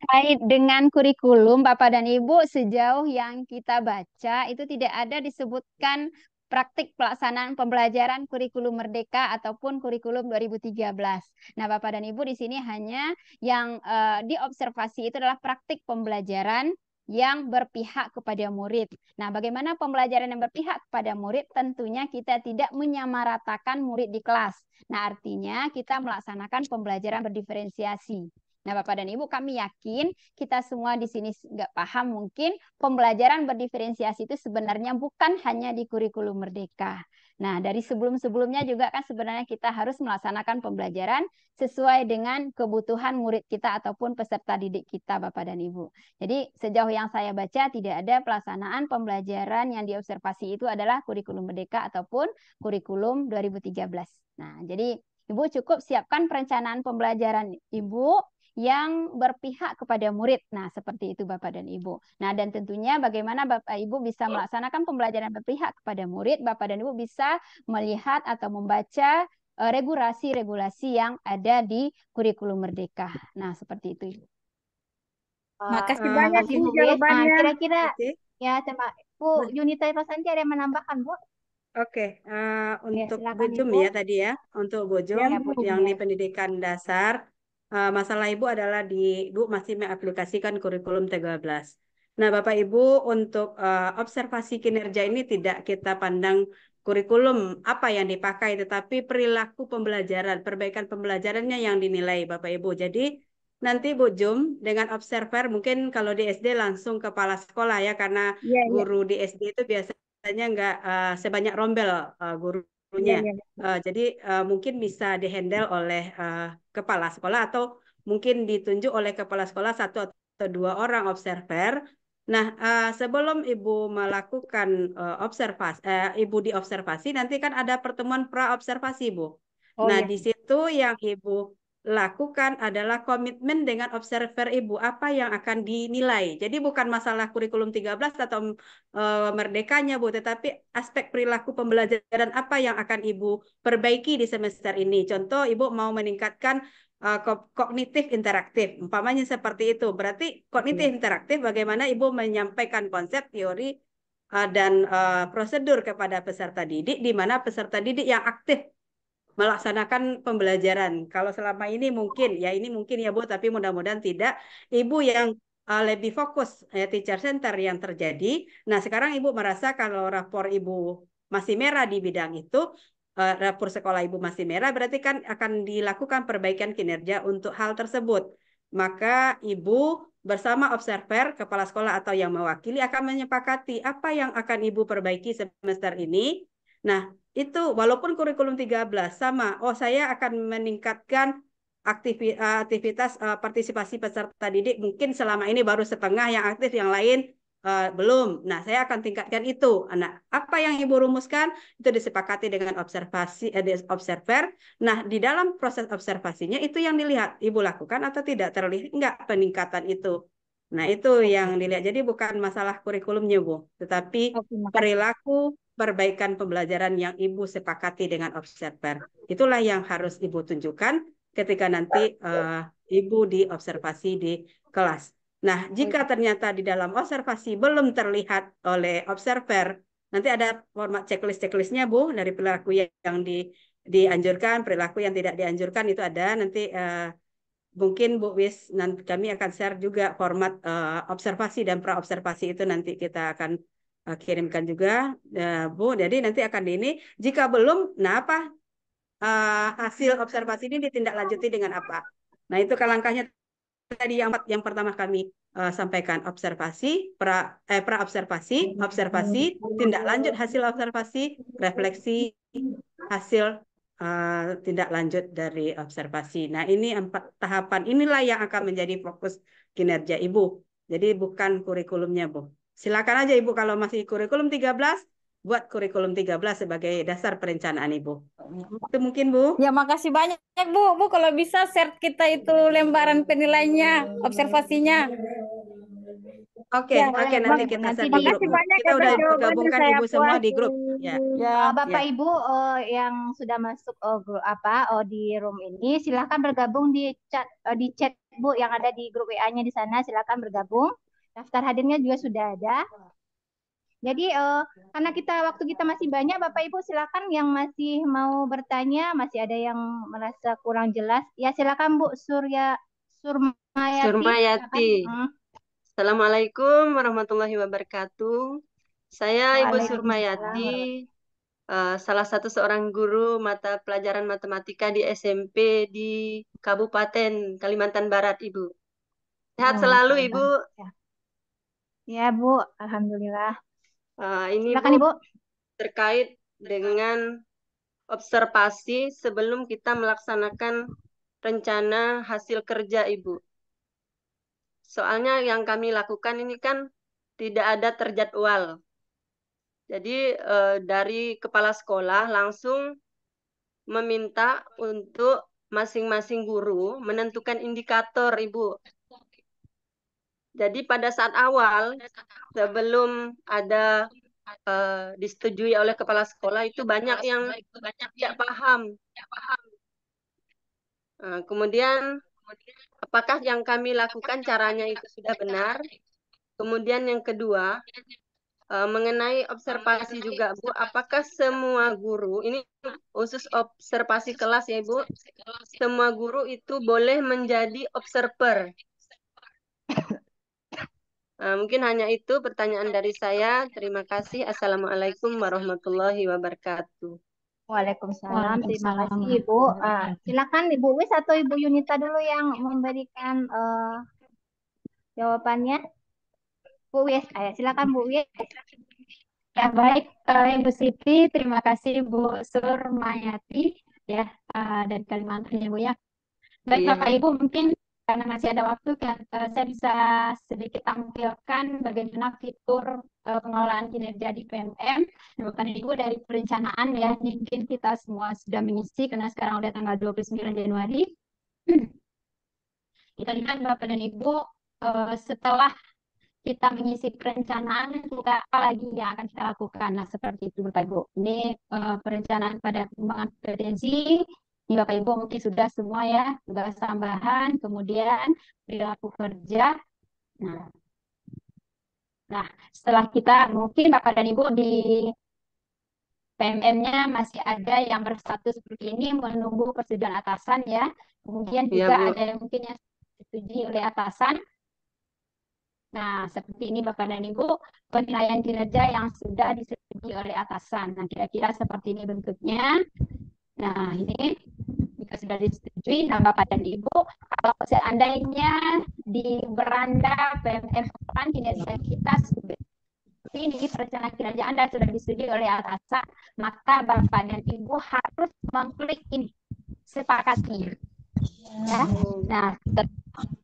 terkait dengan kurikulum Bapak dan Ibu, sejauh yang kita baca itu tidak ada disebutkan praktik pelaksanaan pembelajaran kurikulum merdeka ataupun kurikulum 2013. Nah, Bapak dan Ibu di sini hanya yang diobservasi itu adalah praktik pembelajaran yang berpihak kepada murid. Nah, bagaimana pembelajaran yang berpihak kepada murid? Tentunya kita tidak menyamaratakan murid di kelas. Nah, artinya kita melaksanakan pembelajaran berdiferensiasi. Nah, Bapak dan Ibu, kami yakin kita semua di sini nggak paham mungkin pembelajaran berdiferensiasi itu sebenarnya bukan hanya di kurikulum merdeka. Nah, dari sebelum-sebelumnya juga kan sebenarnya kita harus melaksanakan pembelajaran sesuai dengan kebutuhan murid kita ataupun peserta didik kita, Bapak dan Ibu. Jadi, sejauh yang saya baca tidak ada pelaksanaan pembelajaran yang diobservasi itu adalah kurikulum merdeka ataupun kurikulum 2013. Nah, jadi Ibu cukup siapkan perencanaan pembelajaran Ibu yang berpihak kepada murid. Nah, seperti itu Bapak dan Ibu. Nah, dan tentunya bagaimana Bapak Ibu bisa melaksanakan pembelajaran berpihak kepada murid, Bapak dan Ibu bisa melihat atau membaca regulasi-regulasi yang ada di kurikulum merdeka. Nah, seperti itu. Makasih banyak Makasih Bu Bu Wis. jawabannya. Kira-kira ya sama Bu Yunita Rosanti ada yang menambahkan Bu? Oke, untuk Bu silakan, Jum Ibu. ya tadi ya, untuk Bu Jum Ya, Bu yang Jum, di ya. pendidikan dasar, masalah Ibu adalah Ibu masih mengaplikasikan kurikulum 13. Nah, Bapak Ibu untuk observasi kinerja ini tidak kita pandang kurikulum apa yang dipakai, tetapi perilaku pembelajaran, perbaikan pembelajarannya yang dinilai, Bapak Ibu. Jadi nanti Bu Jum dengan observer, mungkin kalau di SD langsung kepala sekolah ya, karena Iya, iya, guru di SD itu biasanya nggak sebanyak rombel iya, gurunya. iya. Jadi mungkin bisa dihandle oleh kepala sekolah atau mungkin ditunjuk oleh kepala sekolah 1 atau 2 orang observer. Nah, sebelum Ibu melakukan observasi, Ibu diobservasi, nanti kan ada pertemuan pra-observasi, Bu. Oh Nah, iya. di situ yang Ibu lakukan adalah komitmen dengan observer Ibu, apa yang akan dinilai. Jadi bukan masalah kurikulum 13 atau merdekanya, Bu, tetapi aspek perilaku pembelajaran apa yang akan Ibu perbaiki di semester ini. Contoh, Ibu mau meningkatkan kognitif interaktif, umpamanya seperti itu. Berarti kognitif interaktif bagaimana Ibu menyampaikan konsep, teori, dan prosedur kepada peserta didik, di mana peserta didik yang aktif melaksanakan pembelajaran. Kalau selama ini mungkin, ya ini mungkin ya Bu, tapi mudah-mudahan tidak. Ibu yang lebih fokus teacher center yang terjadi. Nah, sekarang Ibu merasa kalau rapor Ibu masih merah di bidang itu, rapor sekolah Ibu masih merah, berarti kan akan dilakukan perbaikan kinerja untuk hal tersebut. Maka Ibu bersama observer, kepala sekolah atau yang mewakili akan menyepakati apa yang akan Ibu perbaiki semester ini. Nah, itu walaupun kurikulum 13 sama. Oh, saya akan meningkatkan aktivitas partisipasi peserta didik, mungkin selama ini baru setengah yang aktif, yang lain belum. Nah, saya akan tingkatkan itu. Nah, apa yang Ibu rumuskan itu disepakati dengan observer. Nah, di dalam proses observasinya itu yang dilihat Ibu lakukan atau tidak terlihat enggak peningkatan itu. Nah, itu yang dilihat. Jadi bukan masalah kurikulumnya, Bu, tetapi Oke, makasih. perilaku perbaikan pembelajaran yang Ibu sepakati dengan observer. Itulah yang harus Ibu tunjukkan ketika nanti Ibu diobservasi di kelas. Nah, jika ternyata di dalam observasi belum terlihat oleh observer, nanti ada format checklist-checklistnya, Bu, dari perilaku yang dianjurkan, perilaku yang tidak dianjurkan itu ada. Nanti mungkin Bu Wis, nanti kami akan share juga format observasi dan pra-observasi itu nanti kita akan kirimkan juga, Bu. Jadi nanti akan di ini. Jika belum, nah apa hasil observasi ini ditindaklanjuti dengan apa? Nah, itu kan langkahnya tadi yang pertama kami sampaikan, observasi, pra-observasi, observasi, tindak lanjut hasil observasi, refleksi hasil tindak lanjut dari observasi. Nah, ini 4 tahapan inilah yang akan menjadi fokus kinerja Ibu. Jadi bukan kurikulumnya, Bu. Silakan aja Ibu kalau masih kurikulum 13, buat kurikulum 13 sebagai dasar perencanaan Ibu. Itu mungkin, Bu. Ya, makasih banyak Bu. Bu, kalau bisa share kita itu lembaran penilaiannya, observasinya. Oke, Ya, oke, boleh, nanti Bu. kita Nanti share di di grup, Makasih Bu. banyak Kita atas udah jawabannya, gabungkan saya Ibu semua di grup. Ya. Ya. Bapak Ya. Ibu yang sudah masuk grup di room ini, silahkan bergabung di chat Bu yang ada di grup WA-nya di sana. Silahkan bergabung. Daftar hadirnya juga sudah ada. Jadi karena waktu kita masih banyak, Bapak Ibu silakan yang masih mau bertanya, masih ada yang merasa kurang jelas, ya silakan Bu Surmayati. Surmayati. Silakan. Assalamualaikum warahmatullahi wabarakatuh. Saya Ibu Waalaikumsalam. Surmayati, salah satu seorang guru mata pelajaran matematika di SMP di Kabupaten Kalimantan Barat, Ibu. Sehat selalu, Ibu. Ya Bu, alhamdulillah. Ini Silakan Bu, Ibu. terkait dengan observasi sebelum kita melaksanakan rencana hasil kerja, Ibu. Soalnya yang kami lakukan ini kan tidak ada terjadwal. Jadi dari kepala sekolah langsung meminta untuk masing-masing guru menentukan indikator, Ibu. Jadi pada saat awal, sebelum ada disetujui oleh kepala sekolah, itu banyak yang tidak paham. Kemudian, apakah yang kami lakukan caranya itu sudah benar? Kemudian yang kedua, mengenai observasi juga, Bu, apakah semua guru, ini khusus observasi kelas ya, Bu, semua guru itu boleh menjadi observer. Mungkin hanya itu pertanyaan dari saya. Terima kasih. Assalamualaikum warahmatullahi wabarakatuh. Waalaikumsalam. Terima Waalaikumsalam kasih Ibu. warahmatullahi wabarakatuh. Silakan Ibu Wis atau Ibu Yunita dulu yang memberikan jawabannya. Bu Wis, silakan Bu Wis. Ya baik, Ibu Siti, terima kasih Bu Surmayati ya dari Kalimantan ya Bu ya. Baik Iya. Bapak Ibu, mungkin karena masih ada waktu kan, saya bisa sedikit tampilkan bagaimana fitur pengelolaan kinerja di PMM. Bapak Ibu dari perencanaan ya, ini mungkin kita semua sudah mengisi karena sekarang udah tanggal 29 Januari. Kita lihat Bapak dan Ibu setelah kita mengisi perencanaan, kita apa lagi yang akan kita lakukan. Nah, seperti itu Bapak Ibu. Ini perencanaan pada pengembangan kompetensi. Ini Bapak Ibu mungkin sudah semua ya, tugas tambahan, kemudian perilaku kerja. Nah, setelah kita mungkin Bapak dan Ibu di PMM-nya masih ada yang berstatus seperti ini menunggu persetujuan atasan ya. Kemudian Iya, juga Bu. ada yang mungkin yang disetujui oleh atasan. Nah, seperti ini Bapak dan Ibu, penilaian kinerja yang sudah disetujui oleh atasan. Nah, kira-kira seperti ini bentuknya. Nah, ini jika sudah disetujui, nah Bapak dan Ibu, kalau seandainya di beranda PMM kinerja kita sudah ini perencanaan kinerja Anda sudah disetujui oleh atasan, maka Bapak dan Ibu harus mengklik ini, sepakati. Ya. Nah,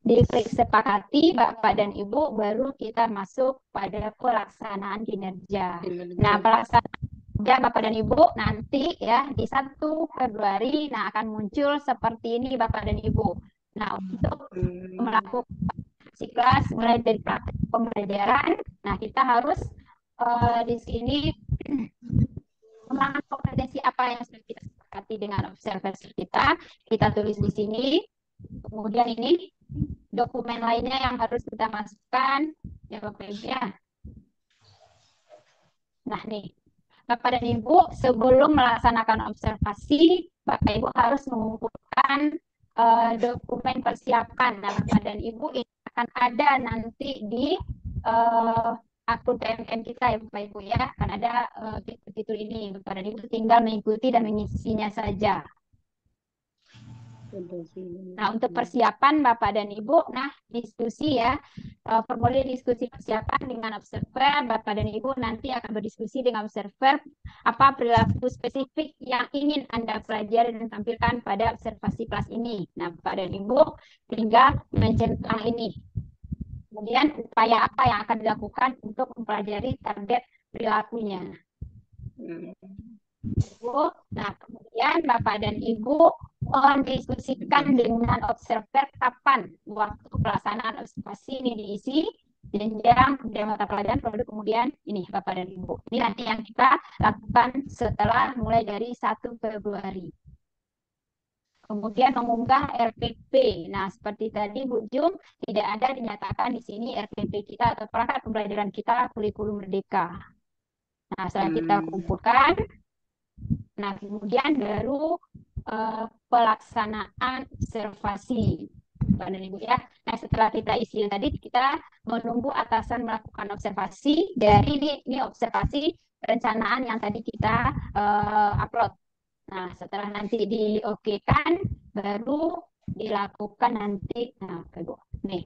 diklik sepakati Bapak dan Ibu, baru kita masuk pada pelaksanaan kinerja. Nah, pelaksanaan kinerja Bapak dan Ibu nanti ya di 1 Februari akan muncul seperti ini Bapak dan Ibu. Nah, untuk melakukan kelas mulai dari praktek pembelajaran, nah kita harus di sini mengembangkan kompetensi apa yang sudah kita sepakati dengan observasi kita tulis di sini. Kemudian ini dokumen lainnya yang harus kita masukkan ya Bapak Ibu ya. Nah nih, Bapak dan Ibu sebelum melaksanakan observasi, Bapak Ibu harus mengumpulkan dokumen persiapan. Nah, Bapak dan Ibu ini akan ada nanti di akun PMM kita ya Bapak Ibu ya. Akan ada fitur ini. Bapak dan Ibu tinggal mengikuti dan mengisinya saja. Nah, untuk persiapan Bapak dan Ibu, nah diskusi ya, formulir diskusi persiapan dengan observer, Bapak dan Ibu nanti akan berdiskusi dengan observer apa perilaku spesifik yang ingin Anda pelajari dan tampilkan pada observasi kelas ini. Nah, Bapak dan Ibu tinggal mencentang ini. Kemudian upaya apa yang akan dilakukan untuk mempelajari target perilakunya. Nah, kemudian Bapak dan Ibu mendiskusikan dengan observer kapan waktu pelaksanaan observasi ini diisi, jenjang, kemudian mata pelajaran, produk, kemudian ini Bapak dan Ibu. Ini nanti yang kita lakukan setelah mulai dari 1 Februari. Kemudian mengunggah RPP. Nah, seperti tadi Bu Jum, tidak ada dinyatakan di sini RPP kita atau perangkat pembelajaran kita kurikulum merdeka. Nah, setelah kita kumpulkan, nah kemudian baru pelaksanaan observasi Bapak dan Ibu ya. Nah, setelah kita isi tadi, kita menunggu atasan melakukan observasi dari ini observasi perencanaan yang tadi kita upload. Nah, setelah nanti diokekan, baru dilakukan nanti. Nah, nih.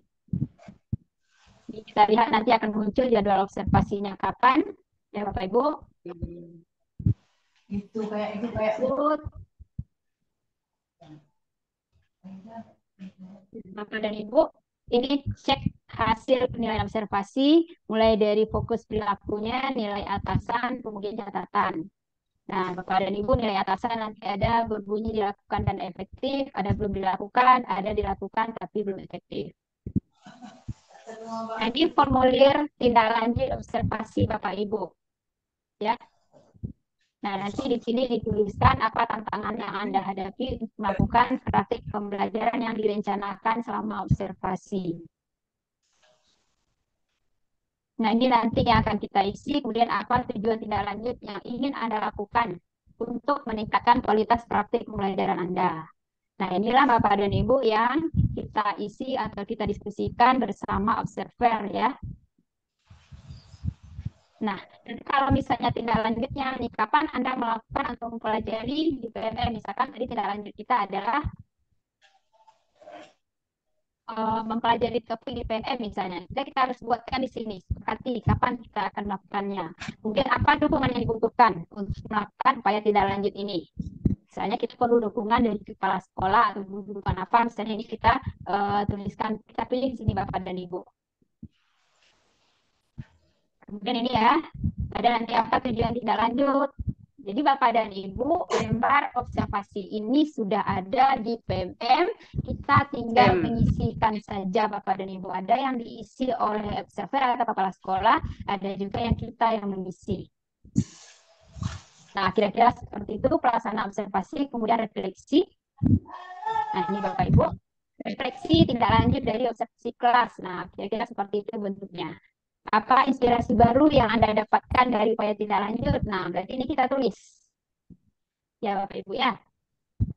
Kita lihat nanti akan muncul jadwal observasinya kapan, ya Bapak Ibu. Itu kayak Bapak dan Ibu, ini cek hasil penilaian observasi, mulai dari fokus perilakunya, nilai atasan, kemudian catatan. Nah, Bapak dan Ibu, nilai atasan nanti ada berbunyi dilakukan dan efektif, ada belum dilakukan, ada dilakukan tapi belum efektif. Nah, ini formulir tindak lanjut observasi Bapak Ibu. Ya. Nah, nanti di sini dituliskan apa tantangan yang Anda hadapi untuk melakukan praktik pembelajaran yang direncanakan selama observasi. Nah, ini nanti yang akan kita isi, kemudian apa tujuan tindak lanjut yang ingin Anda lakukan untuk meningkatkan kualitas praktik pembelajaran Anda. Nah, inilah Bapak dan Ibu yang kita isi atau kita diskusikan bersama observer ya. Nah, nanti kalau misalnya tindak lanjutnya nih, kapan Anda melakukan atau mempelajari di PMM? Misalkan tadi tindak lanjut kita adalah mempelajari topik di PNM misalnya. Jadi kita harus buatkan di sini, sepakati kapan kita akan melakukannya. Kemudian apa dukungan yang dibutuhkan untuk melakukan upaya tindak lanjut ini. Misalnya kita perlu dukungan dari kepala sekolah atau dukungan apa, misalnya ini kita tuliskan, kita pilih di sini Bapak dan Ibu. Kemudian ini ya, ada nanti apa tujuan tindak lanjut. Jadi Bapak dan Ibu, lembar observasi ini sudah ada di PMM, kita tinggal mengisikan saja Bapak dan Ibu. Ada yang diisi oleh observer atau kepala sekolah, ada juga yang kita yang mengisi. Nah, kira-kira seperti itu pelaksanaan observasi, kemudian refleksi. Nah, ini Bapak Ibu, refleksi tindak lanjut dari observasi kelas. Nah, kira-kira seperti itu bentuknya. Apa inspirasi baru yang Anda dapatkan dari upaya tindak lanjut? Nah, berarti ini kita tulis. Ya, Bapak Ibu ya.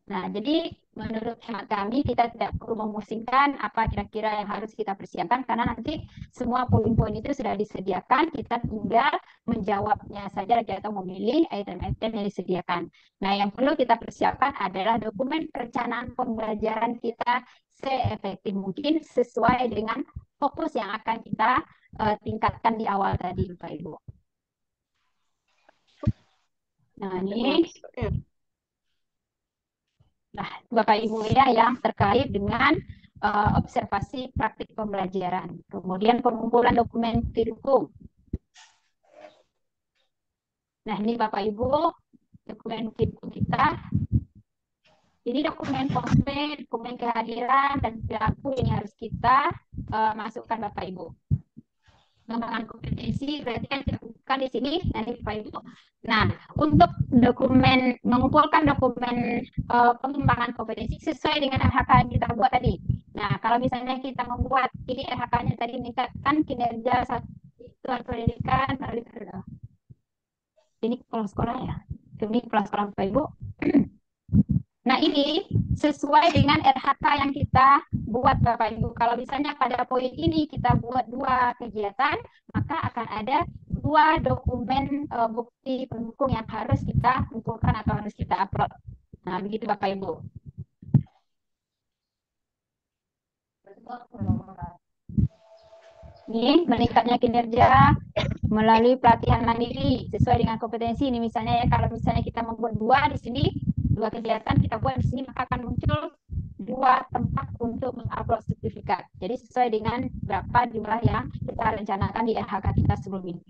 Nah, jadi menurut hemat kami kita tidak perlu memusingkan apa kira-kira yang harus kita persiapkan karena nanti semua poin-poin itu sudah disediakan, kita tinggal menjawabnya saja atau memilih item-item yang disediakan. Nah, yang perlu kita persiapkan adalah dokumen perencanaan pembelajaran kita seefektif mungkin sesuai dengan fokus yang akan kita tingkatkan di awal tadi, Bapak Ibu. Nah, ini Bapak Ibu ya yang terkait dengan observasi praktik pembelajaran. Kemudian pengumpulan dokumen pendukung. Nah, ini Bapak Ibu dokumen pendukung kita. Ini dokumen konten, dokumen kehadiran dan perilaku yang harus kita masukkan Bapak Ibu. Pengembangan kompetensi berarti yang dilakukan di sini nanti Bapak Ibu. Nah, untuk dokumen mengumpulkan dokumen pengembangan kompetensi sesuai dengan LHK yang kita buat tadi. Nah, kalau misalnya kita membuat ini LHK-nya tadi meningkatkan kinerja satuan pendidikan melalui ini kepala sekolah ya. Ini kepala sekolah Bapak Ibu. Nah, ini sesuai dengan RHK yang kita buat Bapak Ibu. Kalau misalnya pada poin ini kita buat 2 kegiatan, maka akan ada 2 dokumen bukti pendukung yang harus kita kumpulkan atau harus kita upload. Nah, begitu Bapak Ibu. Ini meningkatnya kinerja melalui pelatihan mandiri sesuai dengan kompetensi. Ini misalnya ya, kalau misalnya kita membuat 2 di sini, 2 kegiatan kita buat di sini, maka akan muncul 2 tempat untuk mengupload sertifikat. Jadi sesuai dengan berapa jumlah yang kita rencanakan di LHK kita sebelum ini.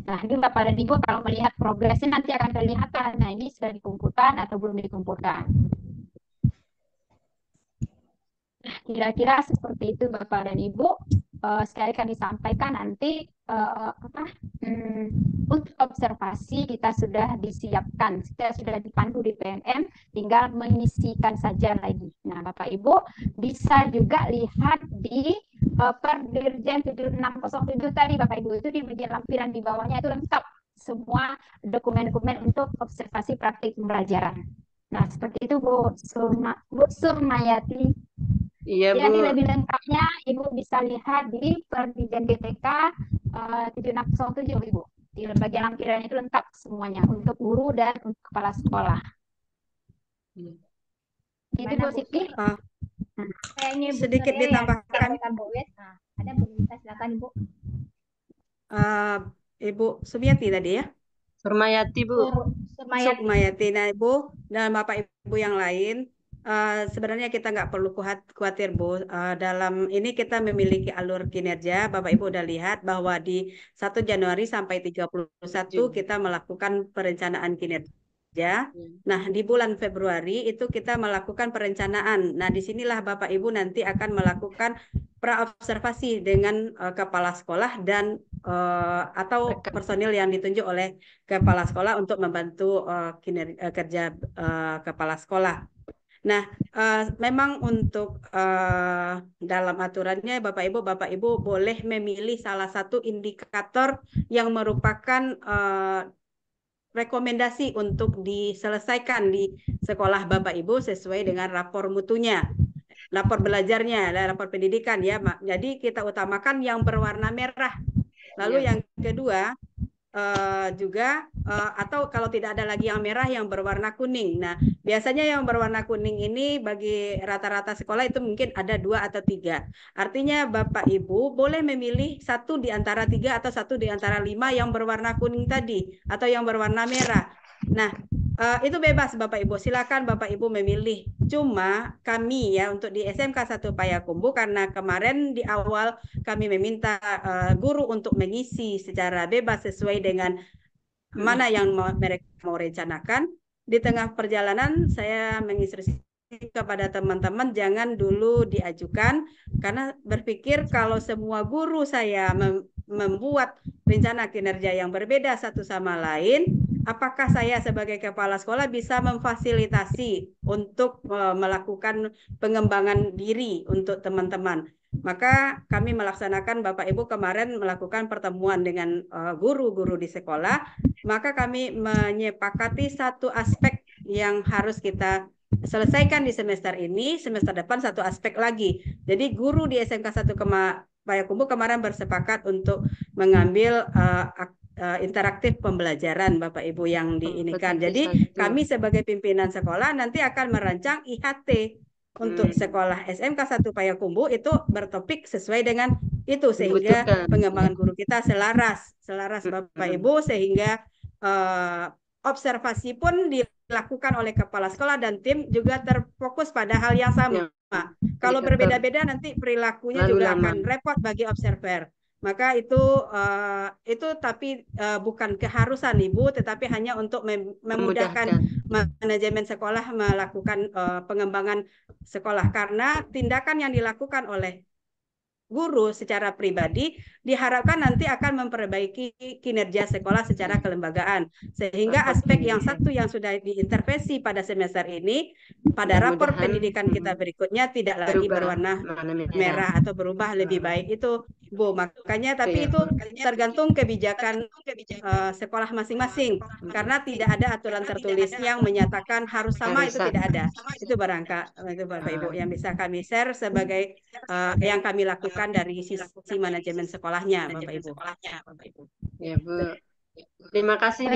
Nah, ini Bapak dan Ibu kalau melihat progresnya nanti akan kelihatan. Nah, ini sudah dikumpulkan atau belum dikumpulkan. Kira-kira seperti itu Bapak dan Ibu. Sekali kami sampaikan nanti untuk observasi kita sudah disiapkan, kita sudah dipandu di PMM, tinggal mengisikan saja lagi. Nah, Bapak Ibu bisa juga lihat di per Dirjen 7607 tadi Bapak Ibu, itu di bagian lampiran di bawahnya itu lengkap semua dokumen-dokumen untuk observasi praktik pembelajaran. Nah, seperti itu Bu Surmayati. Iya, Jadi Bu. lebih lengkapnya Ibu bisa lihat di Dirjen GTK 7607 Ibu. Di bagian lampiran itu lengkap semuanya untuk guru dan untuk kepala sekolah. Itu Bu Siti. Kayaknya Ibu Sedikit Surya ditambahkan. yang Bu Wes. Nah, ada Bu Lita, silakan Ibu. Ibu Sumiati tadi ya? Surmayati, Bu. Surmayati. Nah, Ibu dan Bapak Ibu yang lain, sebenarnya kita nggak perlu khawatir Bu. Dalam ini kita memiliki alur kinerja. Bapak Ibu udah lihat bahwa di 1 Januari sampai 31 kita melakukan perencanaan kinerja. Nah, di bulan Februari itu kita melakukan perencanaan. Nah, disinilah Bapak Ibu nanti akan melakukan praobservasi dengan kepala sekolah dan atau personil yang ditunjuk oleh kepala sekolah untuk membantu kerja kepala sekolah. Nah, memang untuk dalam aturannya Bapak Ibu boleh memilih salah satu indikator yang merupakan rekomendasi untuk diselesaikan di sekolah Bapak Ibu sesuai dengan rapor mutunya, rapor belajarnya, rapor pendidikan ya. Jadi kita utamakan yang berwarna merah. Lalu Iya. yang kedua juga atau kalau tidak ada lagi yang merah, yang berwarna kuning. Nah, biasanya yang berwarna kuning ini bagi rata-rata sekolah itu mungkin ada 2 atau 3. Artinya Bapak Ibu boleh memilih 1 di antara 3 atau 1 di antara 5 yang berwarna kuning tadi atau yang berwarna merah. Nah, itu bebas Bapak Ibu. Silakan Bapak Ibu memilih. Cuma kami ya untuk di SMK 1 Payakumbuh, karena kemarin di awal kami meminta guru untuk mengisi secara bebas sesuai dengan mana yang mereka mau rencanakan. Di tengah perjalanan saya menginstruksi kepada teman-teman jangan dulu diajukan, karena berpikir kalau semua guru saya membuat rencana kinerja yang berbeda satu sama lain, apakah saya sebagai kepala sekolah bisa memfasilitasi untuk melakukan pengembangan diri untuk teman-teman. Maka kami melaksanakan, Bapak Ibu kemarin melakukan pertemuan dengan guru-guru di sekolah, maka kami menyepakati satu aspek yang harus kita selesaikan di semester ini, semester depan satu aspek lagi. Jadi guru di SMK 1 Payakumbuh kemarin bersepakat untuk mengambil interaktif pembelajaran Bapak Ibu yang diinikan. Jadi kami sebagai pimpinan sekolah nanti akan merancang IHT untuk sekolah SMK 1 Payakumbuh itu bertopik sesuai dengan itu, sehingga pengembangan guru kita selaras Bapak Ibu, sehingga observasi pun dilakukan oleh kepala sekolah dan tim juga terfokus pada hal yang sama. Kalau berbeda-beda nanti perilakunya juga akan repot bagi observer. Maka itu tapi bukan keharusan Ibu, tetapi hanya untuk memudahkan manajemen sekolah melakukan pengembangan sekolah, karena tindakan yang dilakukan oleh guru secara pribadi diharapkan nanti akan memperbaiki kinerja sekolah secara kelembagaan, sehingga aspek yang satu yang sudah diintervensi pada semester ini pada rapor pendidikan kita berikutnya tidak lagi berwarna merah atau berubah lebih baik itu Bu. Makanya tapi itu tergantung kebijakan sekolah masing-masing, karena tidak ada aturan tertulis yang menyatakan harus sama, itu tidak ada. Itu itu Bapak Ibu yang bisa kami share sebagai yang kami lakukan dari sisi manajemen sekolahnya, Bapak Ibu. Ya, Bu. Terima kasih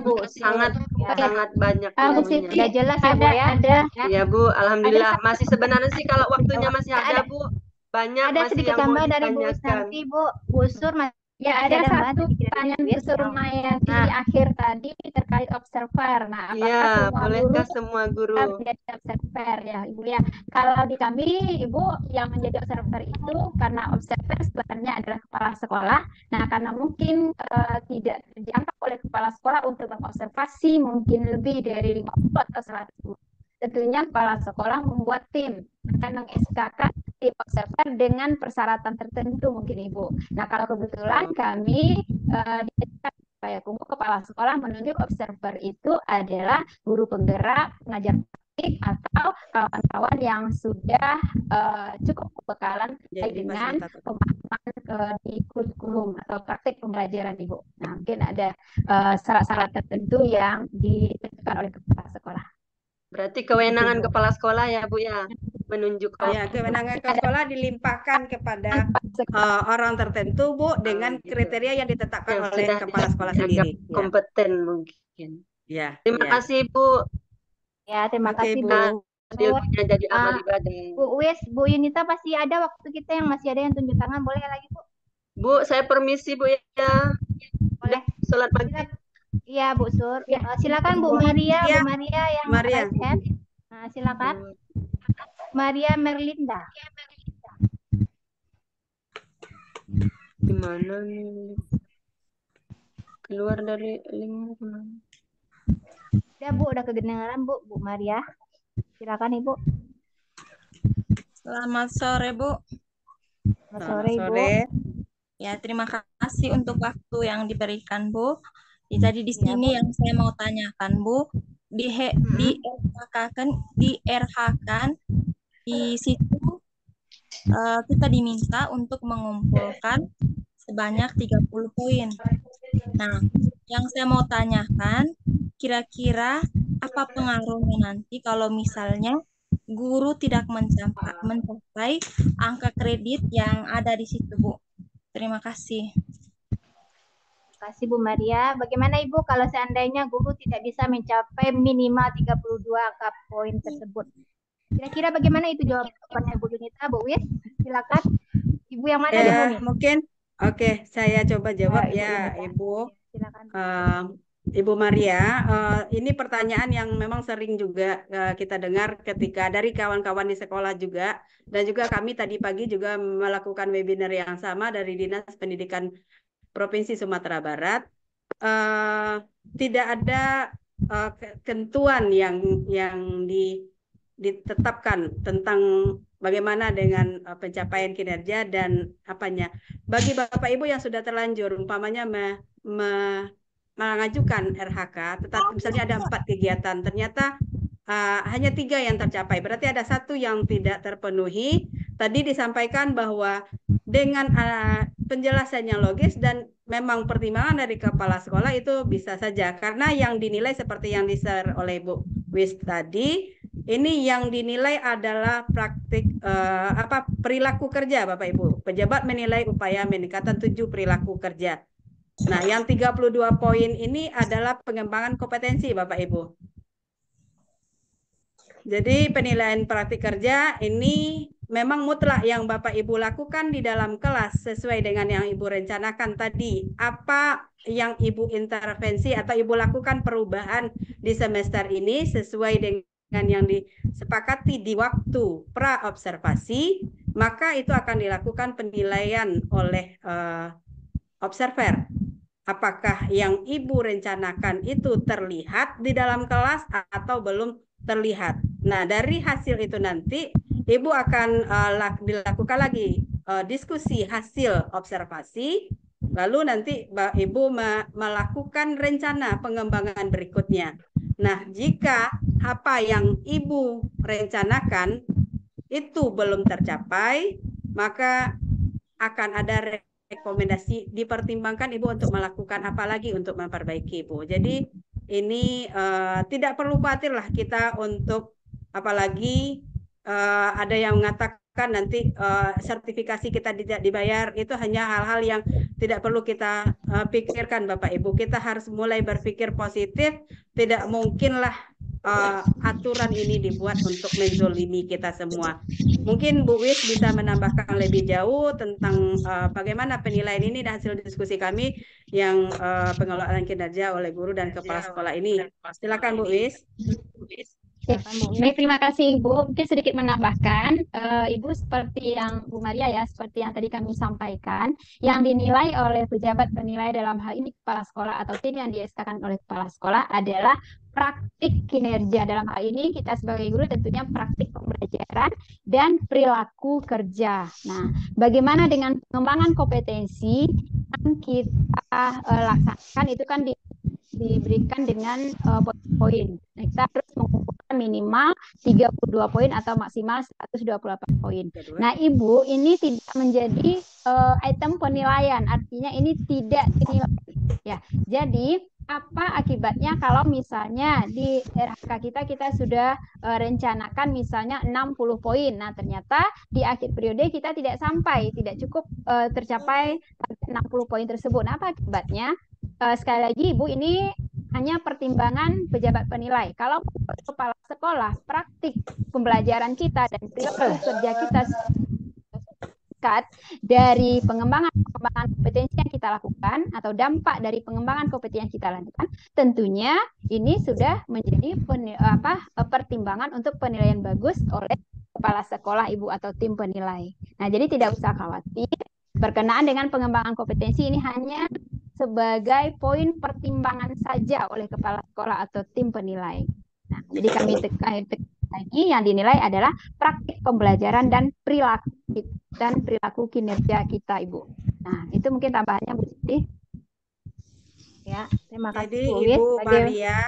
Bu, sangat banyak ilmunya. Sudah jelas ya Bu ya. Ya Bu, alhamdulillah. Masih sebenarnya sih kalau waktunya masih ada Bu, banyak ada masih sedikit yang mau tambah dari Bu ditanyakan. nanti Bu Sur Ya, ada satu pertanyaan Bu Surmayati di akhir tadi terkait observer. Nah, Ya, apakah bolehkah semua guru menjadi observer ya Ibu ya? Kalau di kami Ibu yang menjadi observer itu karena observer sebenarnya adalah kepala sekolah. Nah, karena mungkin tidak dianggap oleh kepala sekolah untuk mengobservasi mungkin lebih dari 50 atau 100. Tentunya kepala sekolah membuat tim akan meng-SK-kan tim observer dengan persyaratan tertentu mungkin Ibu. Nah, kalau kebetulan kami di Payakumbuh kepala sekolah menunjuk observer itu adalah guru penggerak, pengajar praktik, atau kawan-kawan yang sudah cukup kebekalan dengan pemahaman di kurikulum atau praktik pembelajaran Ibu. Nah, mungkin ada syarat-syarat tertentu yang ditentukan oleh kepala sekolah. Berarti kewenangan kepala sekolah ya Bu ya, menunjuk ya, kewenangan kepala sekolah dilimpahkan kepada orang tertentu Bu, dengan kriteria yang ditetapkan yang oleh kepala sekolah sendiri. Kompeten mungkin. Ya. Terima kasih Bu. Ya, terima kasih Bu. Ilmunya jadi amal ibadah. Bu Wis, Bu Yunita pasti ada waktu kita yang masih ada yang tunjuk tangan, boleh lagi Bu? Bu, saya permisi Bu ya. Boleh. Sholat maghrib. Iya Bu Sur. Ya. Silakan Bu Maria, Bu Maria yang raise hand. Nah, silakan. Maria Merlinda. Gimana nih? Keluar dari link gimana? Udah Bu, udah kedengaran Bu Maria. Silakan Ibu. Selamat sore Bu. Selamat sore Ibu. Ya, terima kasih untuk waktu yang diberikan Bu. Jadi di sini yang saya mau tanyakan Bu, di RH-kan di situ kita diminta untuk mengumpulkan sebanyak 30 poin. Nah, yang saya mau tanyakan, kira-kira apa pengaruhnya nanti kalau misalnya guru tidak mencapai angka kredit yang ada di situ Bu? Terima kasih. kasih Bu Maria. Bagaimana Ibu kalau seandainya guru tidak bisa mencapai minimal 32 angka poin tersebut? Kira-kira bagaimana itu jawabannya Bu Yunita, Bu Wis? Silakan. Ibu yang mana dulu nih? Mungkin, oke, saya coba jawab Ibu ya, Yunita. Ibu. Silakan. Ibu Maria, ini pertanyaan yang memang sering juga kita dengar ketika dari kawan-kawan di sekolah juga, dan juga kami tadi pagi juga melakukan webinar yang sama dari Dinas Pendidikan Provinsi Sumatera Barat. Tidak ada ketentuan yang ditetapkan tentang bagaimana dengan pencapaian kinerja dan apanya. Bagi Bapak Ibu yang sudah terlanjur, umpamanya mengajukan RHK, tetapi misalnya ada 4 kegiatan, ternyata hanya 3 yang tercapai, berarti ada 1 yang tidak terpenuhi. Tadi disampaikan bahwa dengan penjelasannya logis dan memang pertimbangan dari kepala sekolah itu bisa saja, karena yang dinilai seperti yang di-share oleh Bu Wis tadi, ini yang dinilai adalah praktik perilaku kerja Bapak Ibu. Pejabat menilai upaya meningkatkan 7 perilaku kerja. Nah, yang 32 poin ini adalah pengembangan kompetensi Bapak Ibu. Jadi penilaian praktik kerja ini memang mutlak yang Bapak Ibu lakukan di dalam kelas sesuai dengan yang Ibu rencanakan tadi. Apa yang Ibu intervensi atau Ibu lakukan perubahan di semester ini sesuai dengan yang disepakati di waktu pra-observasi, maka itu akan dilakukan penilaian oleh observer. Apakah yang Ibu rencanakan itu terlihat di dalam kelas atau belum terlihat. Nah, dari hasil itu nanti Ibu akan dilakukan lagi diskusi hasil observasi, lalu nanti Ibu melakukan rencana pengembangan berikutnya. Nah, jika apa yang Ibu rencanakan itu belum tercapai, maka akan ada rekomendasi dipertimbangkan Ibu untuk melakukan apa lagi untuk memperbaiki Ibu. Jadi ini tidak perlu khawatir lah kita untuk apalagi ada yang mengatakan nanti sertifikasi kita tidak dibayar, itu hanya hal-hal yang tidak perlu kita pikirkan Bapak Ibu. Kita harus mulai berpikir positif, tidak mungkinlah aturan ini dibuat untuk menzolimi kita semua. Mungkin Bu Wis bisa menambahkan lebih jauh tentang bagaimana penilaian ini dan hasil diskusi kami yang pengelolaan kinerja oleh guru dan kepala sekolah ini. Silakan Bu Wis. Baik, terima kasih Ibu. Mungkin sedikit menambahkan, Ibu seperti yang Bu Maria ya, seperti yang tadi kami sampaikan, yang dinilai oleh pejabat penilai dalam hal ini kepala sekolah atau tim yang di-SK-kan oleh kepala sekolah adalah praktik kinerja. Dalam hal ini kita sebagai guru tentunya praktik pembelajaran dan perilaku kerja. Nah, bagaimana dengan pengembangan kompetensi yang kita laksanakan itu kan diberikan dengan poin. Nah, kita terus mengumpulkan minimal 32 poin atau maksimal 128 poin. Nah, Ibu, ini tidak menjadi item penilaian, artinya ini tidak dinilai. Ya, jadi apa akibatnya kalau misalnya di RHK kita sudah rencanakan misalnya 60 poin. Nah, ternyata di akhir periode kita tidak sampai, tidak cukup tercapai 60 poin tersebut. Nah, apa akibatnya? Sekali lagi Ibu, ini hanya pertimbangan pejabat penilai. Kalau kepala sekolah, praktik pembelajaran kita dan perilaku kerja kita dari pengembangan kompetensi yang kita lakukan atau dampak dari pengembangan kompetensi yang kita lakukan, tentunya ini sudah menjadi pertimbangan untuk penilaian bagus oleh kepala sekolah Ibu atau tim penilai. Nah, jadi tidak usah khawatir. Berkenaan dengan pengembangan kompetensi ini hanya sebagai poin pertimbangan saja oleh kepala sekolah atau tim penilai. Nah, jadi kami tekan lagi yang dinilai adalah praktik pembelajaran dan perilaku kinerja kita, Ibu. Nah, itu mungkin tambahannya Bu Siti. Ya, terima kasih Jadi Bu Ibu Wis. Maria,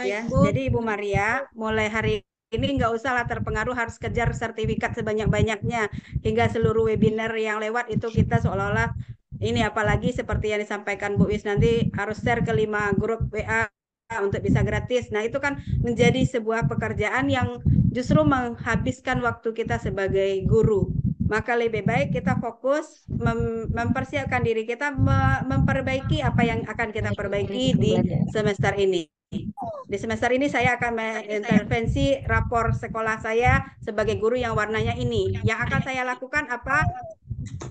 ya, jadi Ibu Maria mulai hari ini nggak usahlah terpengaruh harus kejar sertifikat sebanyak-banyaknya hingga seluruh webinar yang lewat itu kita seolah-olah ini, apalagi seperti yang disampaikan Bu Wis nanti harus share ke 5 grup WA untuk bisa gratis. Nah, itu kan menjadi sebuah pekerjaan yang justru menghabiskan waktu kita sebagai guru. maka lebih baik kita fokus mempersiapkan diri kita, memperbaiki apa yang akan kita perbaiki di semester ini. Di semester ini saya akan mengintervensi rapor sekolah saya sebagai guru yang warnanya ini. Yang akan saya lakukan apa?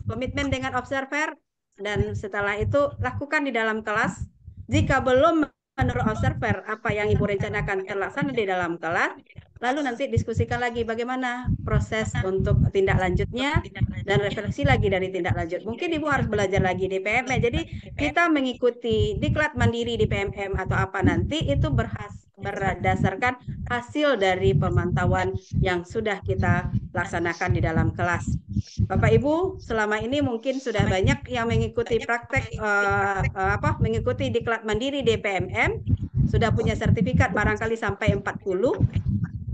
Komitmen dengan observer, dan setelah itu lakukan di dalam kelas. Jika belum menurut observer apa yang Ibu rencanakan terlaksana di dalam kelas, lalu nanti diskusikan lagi bagaimana proses untuk tindak lanjutnya dan refleksi lagi dari tindak lanjut. Mungkin Ibu harus belajar lagi di PMM. Jadi kita mengikuti diklat mandiri di PMM atau apa nanti itu berdasarkan hasil dari pemantauan yang sudah kita laksanakan di dalam kelas. Bapak Ibu, selama ini mungkin sudah banyak yang mengikuti praktek mengikuti diklat mandiri di PMM, sudah punya sertifikat barangkali sampai 40.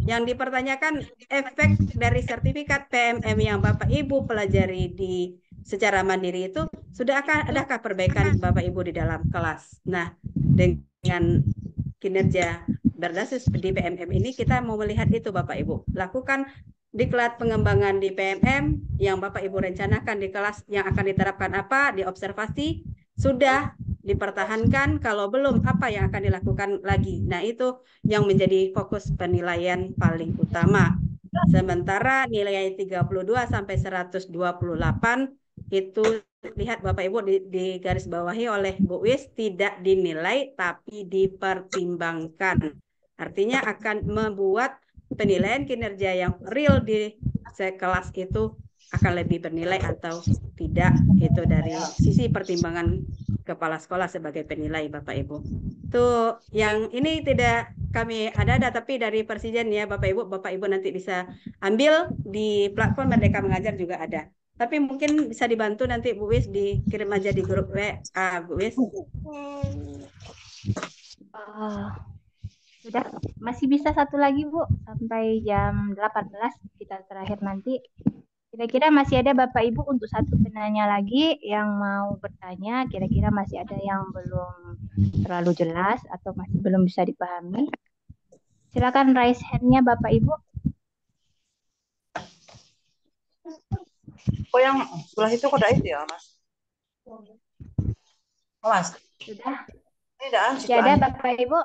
Yang dipertanyakan efek dari sertifikat PMM yang Bapak Ibu pelajari secara mandiri itu adakah perbaikan Bapak Ibu di dalam kelas? Nah, dengan kinerja berbasis di PMM ini kita mau melihat itu Bapak Ibu. Lakukan diklat pengembangan di PMM yang Bapak Ibu rencanakan di kelas yang akan diterapkan apa, diobservasi, sudah dipertahankan, kalau belum apa yang akan dilakukan lagi. Nah, itu yang menjadi fokus penilaian paling utama. Sementara nilai 32 sampai 128 itu lihat Bapak Ibu di garis bawahi oleh Bu Wis, tidak dinilai tapi dipertimbangkan. Artinya akan membuat penilaian kinerja yang real di kelas itu akan lebih bernilai atau tidak, itu dari sisi pertimbangan kepala sekolah sebagai penilai Bapak Ibu. Tuh, yang ini tidak kami ada tapi dari Persiden ya Bapak Ibu nanti bisa ambil di platform Merdeka Mengajar juga ada. Tapi mungkin bisa dibantu nanti Bu Wis dikirim aja di grup WA Bu Wis. Sudah, masih bisa satu lagi Bu, sampai jam 18 kita terakhir nanti. Kira-kira masih ada Bapak Ibu untuk satu penanya lagi yang mau bertanya, kira-kira masih ada yang belum terlalu jelas atau masih belum bisa dipahami. Silakan raise hand-nya Bapak Ibu. Oh, yang sebelah itu kok itu ya, Mas? Mas. Sudah. Masih ada Bapak Ibu?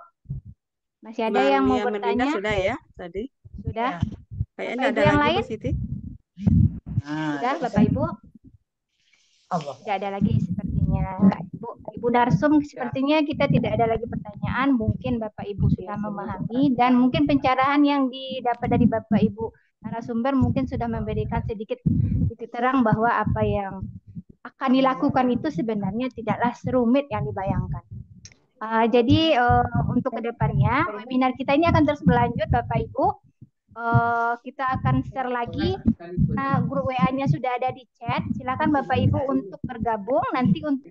Masih ada yang mau bertanya? Sudah ya tadi. Sudah. Kayaknya ada yang lagi lain? Bu Siti. Sudah Bapak Ibu? Tidak ada lagi sepertinya. Ibu Narsum, sepertinya kita tidak ada lagi pertanyaan. Mungkin Bapak Ibu sudah memahami dan mungkin pencerahan yang didapat dari Bapak Ibu narasumber mungkin sudah memberikan sedikit titik terang bahwa apa yang akan dilakukan itu sebenarnya tidaklah serumit yang dibayangkan. Jadi untuk kedepannya webinar kita ini akan terus berlanjut Bapak Ibu. Kita akan share lagi. Grup WA-nya sudah ada di chat. Silakan Bapak Ibu untuk bergabung. Nanti untuk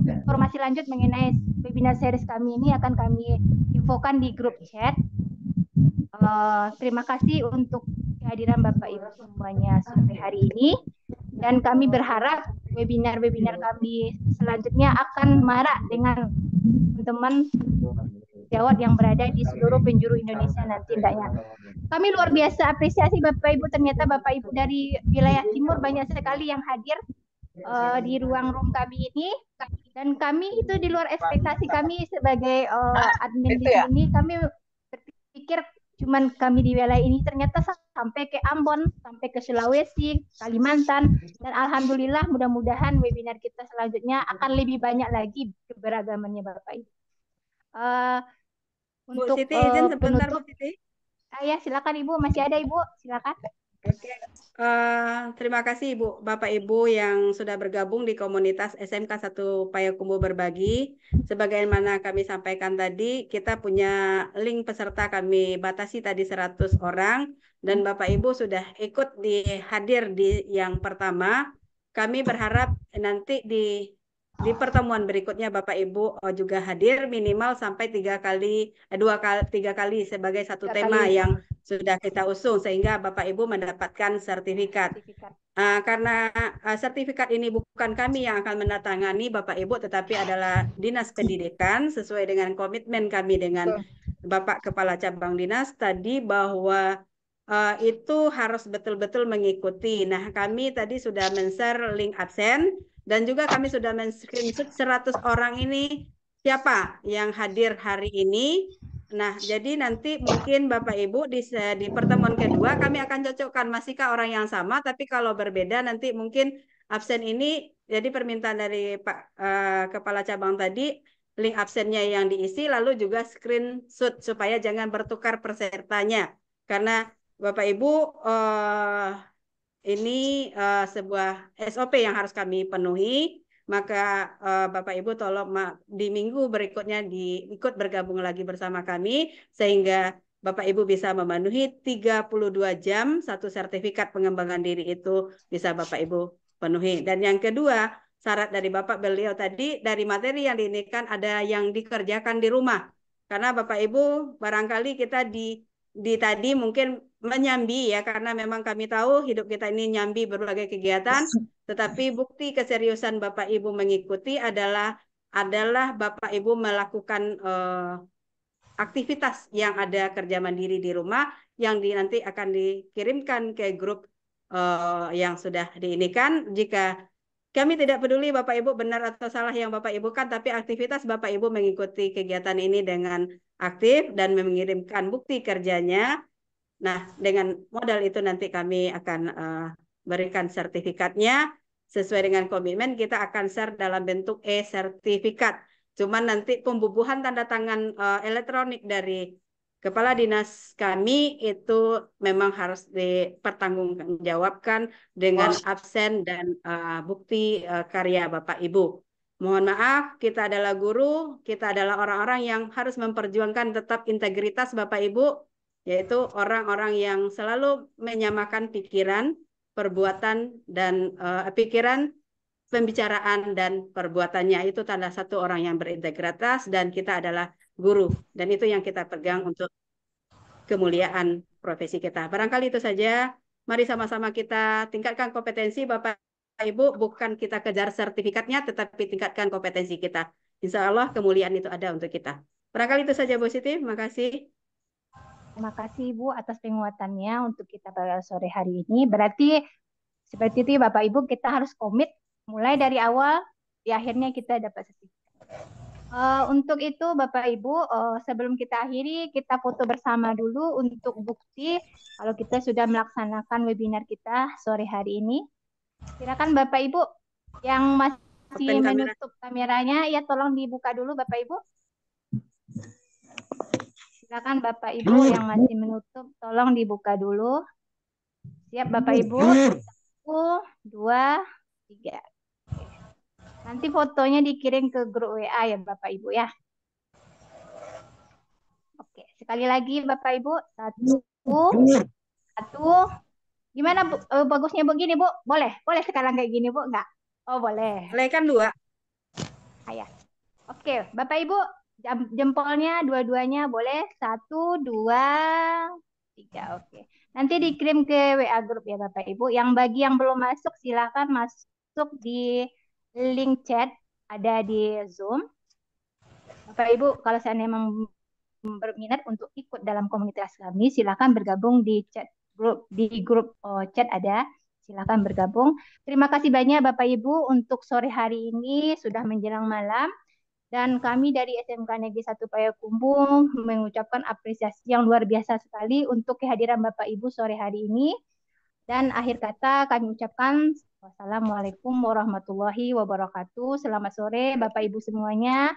informasi lanjut mengenai webinar series kami ini akan kami infokan di grup chat. Terima kasih untuk kehadiran Bapak Ibu semuanya sampai hari ini. Dan kami berharap webinar-webinar kami selanjutnya akan marak dengan teman-teman sejawat yang berada di seluruh penjuru Indonesia nanti hendaknya. Kami luar biasa apresiasi Bapak Ibu, ternyata Bapak Ibu dari wilayah timur banyak sekali yang hadir di ruang room kami ini, dan kami itu di luar ekspektasi kami sebagai admin di sini. Kami berpikir cuman kami di wilayah ini, ternyata sampai ke Ambon, sampai ke Sulawesi, Kalimantan, dan alhamdulillah mudah-mudahan webinar kita selanjutnya akan lebih banyak lagi keberagamannya Bapak Ibu. Untuk Bu Siti izin sebentar penutup, Bu Siti. Ya silakan Ibu, masih ada Ibu, silakan. Oke, terima kasih Ibu, Bapak Ibu yang sudah bergabung di komunitas SMK 1 Payakumbuh Berbagi. Sebagaimana kami sampaikan tadi, kita punya link peserta kami batasi tadi 100 orang, dan Bapak Ibu sudah ikut hadir di yang pertama. Kami berharap nanti di pertemuan berikutnya Bapak Ibu juga hadir minimal sampai 3 kali sebagai satu tema yang sudah kita usung sehingga Bapak Ibu mendapatkan sertifikat. Karena sertifikat ini bukan kami yang akan menandatangani Bapak Ibu, tetapi adalah Dinas Pendidikan sesuai dengan komitmen kami dengan Bapak Kepala Cabang Dinas tadi bahwa itu harus betul-betul mengikuti. Nah, kami tadi sudah men-share link absen dan juga kami sudah men-screenshot 100 orang ini siapa yang hadir hari ini. Nah, jadi nanti mungkin Bapak Ibu di pertemuan kedua kami akan cocokkan masihkah orang yang sama, tapi kalau berbeda nanti mungkin absen ini jadi permintaan dari Pak Kepala Cabang tadi link absennya yang diisi lalu juga screenshot supaya jangan bertukar pesertanya karena Bapak Ibu ini sebuah SOP yang harus kami penuhi. Maka Bapak Ibu tolong di minggu berikutnya ikut bergabung lagi bersama kami sehingga Bapak Ibu bisa memenuhi 32 jam satu sertifikat pengembangan diri itu bisa Bapak Ibu penuhi. Dan yang kedua, syarat dari Bapak beliau tadi dari materi yang diinikan ada yang dikerjakan di rumah. Karena Bapak Ibu barangkali kita di tadi mungkin menyambi ya karena memang kami tahu hidup kita ini nyambi berbagai kegiatan tetapi bukti keseriusan Bapak Ibu mengikuti adalah Bapak Ibu melakukan aktivitas yang ada kerja mandiri di rumah yang nanti akan dikirimkan ke grup yang sudah diinikan. Jika kami tidak peduli Bapak Ibu benar atau salah yang Bapak Ibu kan, tapi aktivitas Bapak Ibu mengikuti kegiatan ini dengan aktif dan mengirimkan bukti kerjanya. Nah, dengan modal itu nanti kami akan berikan sertifikatnya. Sesuai dengan komitmen kita akan share dalam bentuk e-sertifikat. Cuman nanti pembubuhan tanda tangan elektronik dari Kepala Dinas kami itu memang harus dipertanggungjawabkan dengan absen dan bukti karya Bapak Ibu. Mohon maaf, kita adalah guru, kita adalah orang-orang yang harus memperjuangkan tetap integritas Bapak Ibu, yaitu orang-orang yang selalu menyamakan pikiran, perbuatan, dan pikiran, pembicaraan, dan perbuatannya. Itu tanda satu orang yang berintegritas, dan kita adalah guru. Dan itu yang kita pegang untuk kemuliaan profesi kita. Barangkali itu saja. Mari sama-sama kita tingkatkan kompetensi Bapak Ibu, bukan kita kejar sertifikatnya, tetapi tingkatkan kompetensi kita. Insya Allah kemuliaan itu ada untuk kita. Barangkali itu saja Bu Siti, makasih. Terima kasih Ibu atas penguatannya untuk kita pada sore hari ini. Berarti seperti itu Bapak Ibu, kita harus komit mulai dari awal, di akhirnya kita dapat sertifikat. Untuk itu Bapak Ibu, sebelum kita akhiri, kita foto bersama dulu untuk bukti kalau kita sudah melaksanakan webinar kita sore hari ini. Silakan Bapak Ibu yang masih menutup kameranya, ya tolong dibuka dulu Bapak Ibu. Silakan Bapak Ibu yang masih menutup, tolong dibuka dulu. Siap Bapak Ibu? 1, 2, 3. Nanti fotonya dikirim ke grup WA ya Bapak Ibu ya. Oke, sekali lagi Bapak Ibu. 1. Gimana Bu? Bagusnya begini Bu? Boleh? Boleh sekarang kayak gini Bu? Enggak? Oh boleh. Boleh kan 2? Ayah. Oke, Bapak Ibu. Jempolnya dua-duanya boleh 1, 2, 3. Oke. Nanti dikirim ke WA grup ya Bapak Ibu. Yang bagi yang belum masuk silakan masuk di link chat ada di Zoom. Bapak Ibu kalau seandainya memang berminat untuk ikut dalam komunitas kami silakan bergabung di chat grup chat ada. Silakan bergabung. Terima kasih banyak Bapak Ibu untuk sore hari ini sudah menjelang malam. Dan kami dari SMK Negeri 1 Payakumbuh mengucapkan apresiasi yang luar biasa sekali untuk kehadiran Bapak Ibu sore hari ini. Dan akhir kata kami ucapkan wassalamualaikum warahmatullahi wabarakatuh. Selamat sore Bapak Ibu semuanya.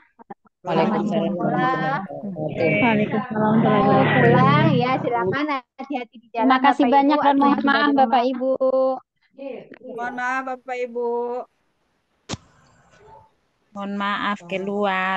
Waalaikumsalam. Pulang ya, silakan hati-hati di jalan. Terima kasih Bapak banyak Ibu, dan mohon maaf Bapak Ibu. Mohon maaf Bapak Ibu. Mohon maaf keluar.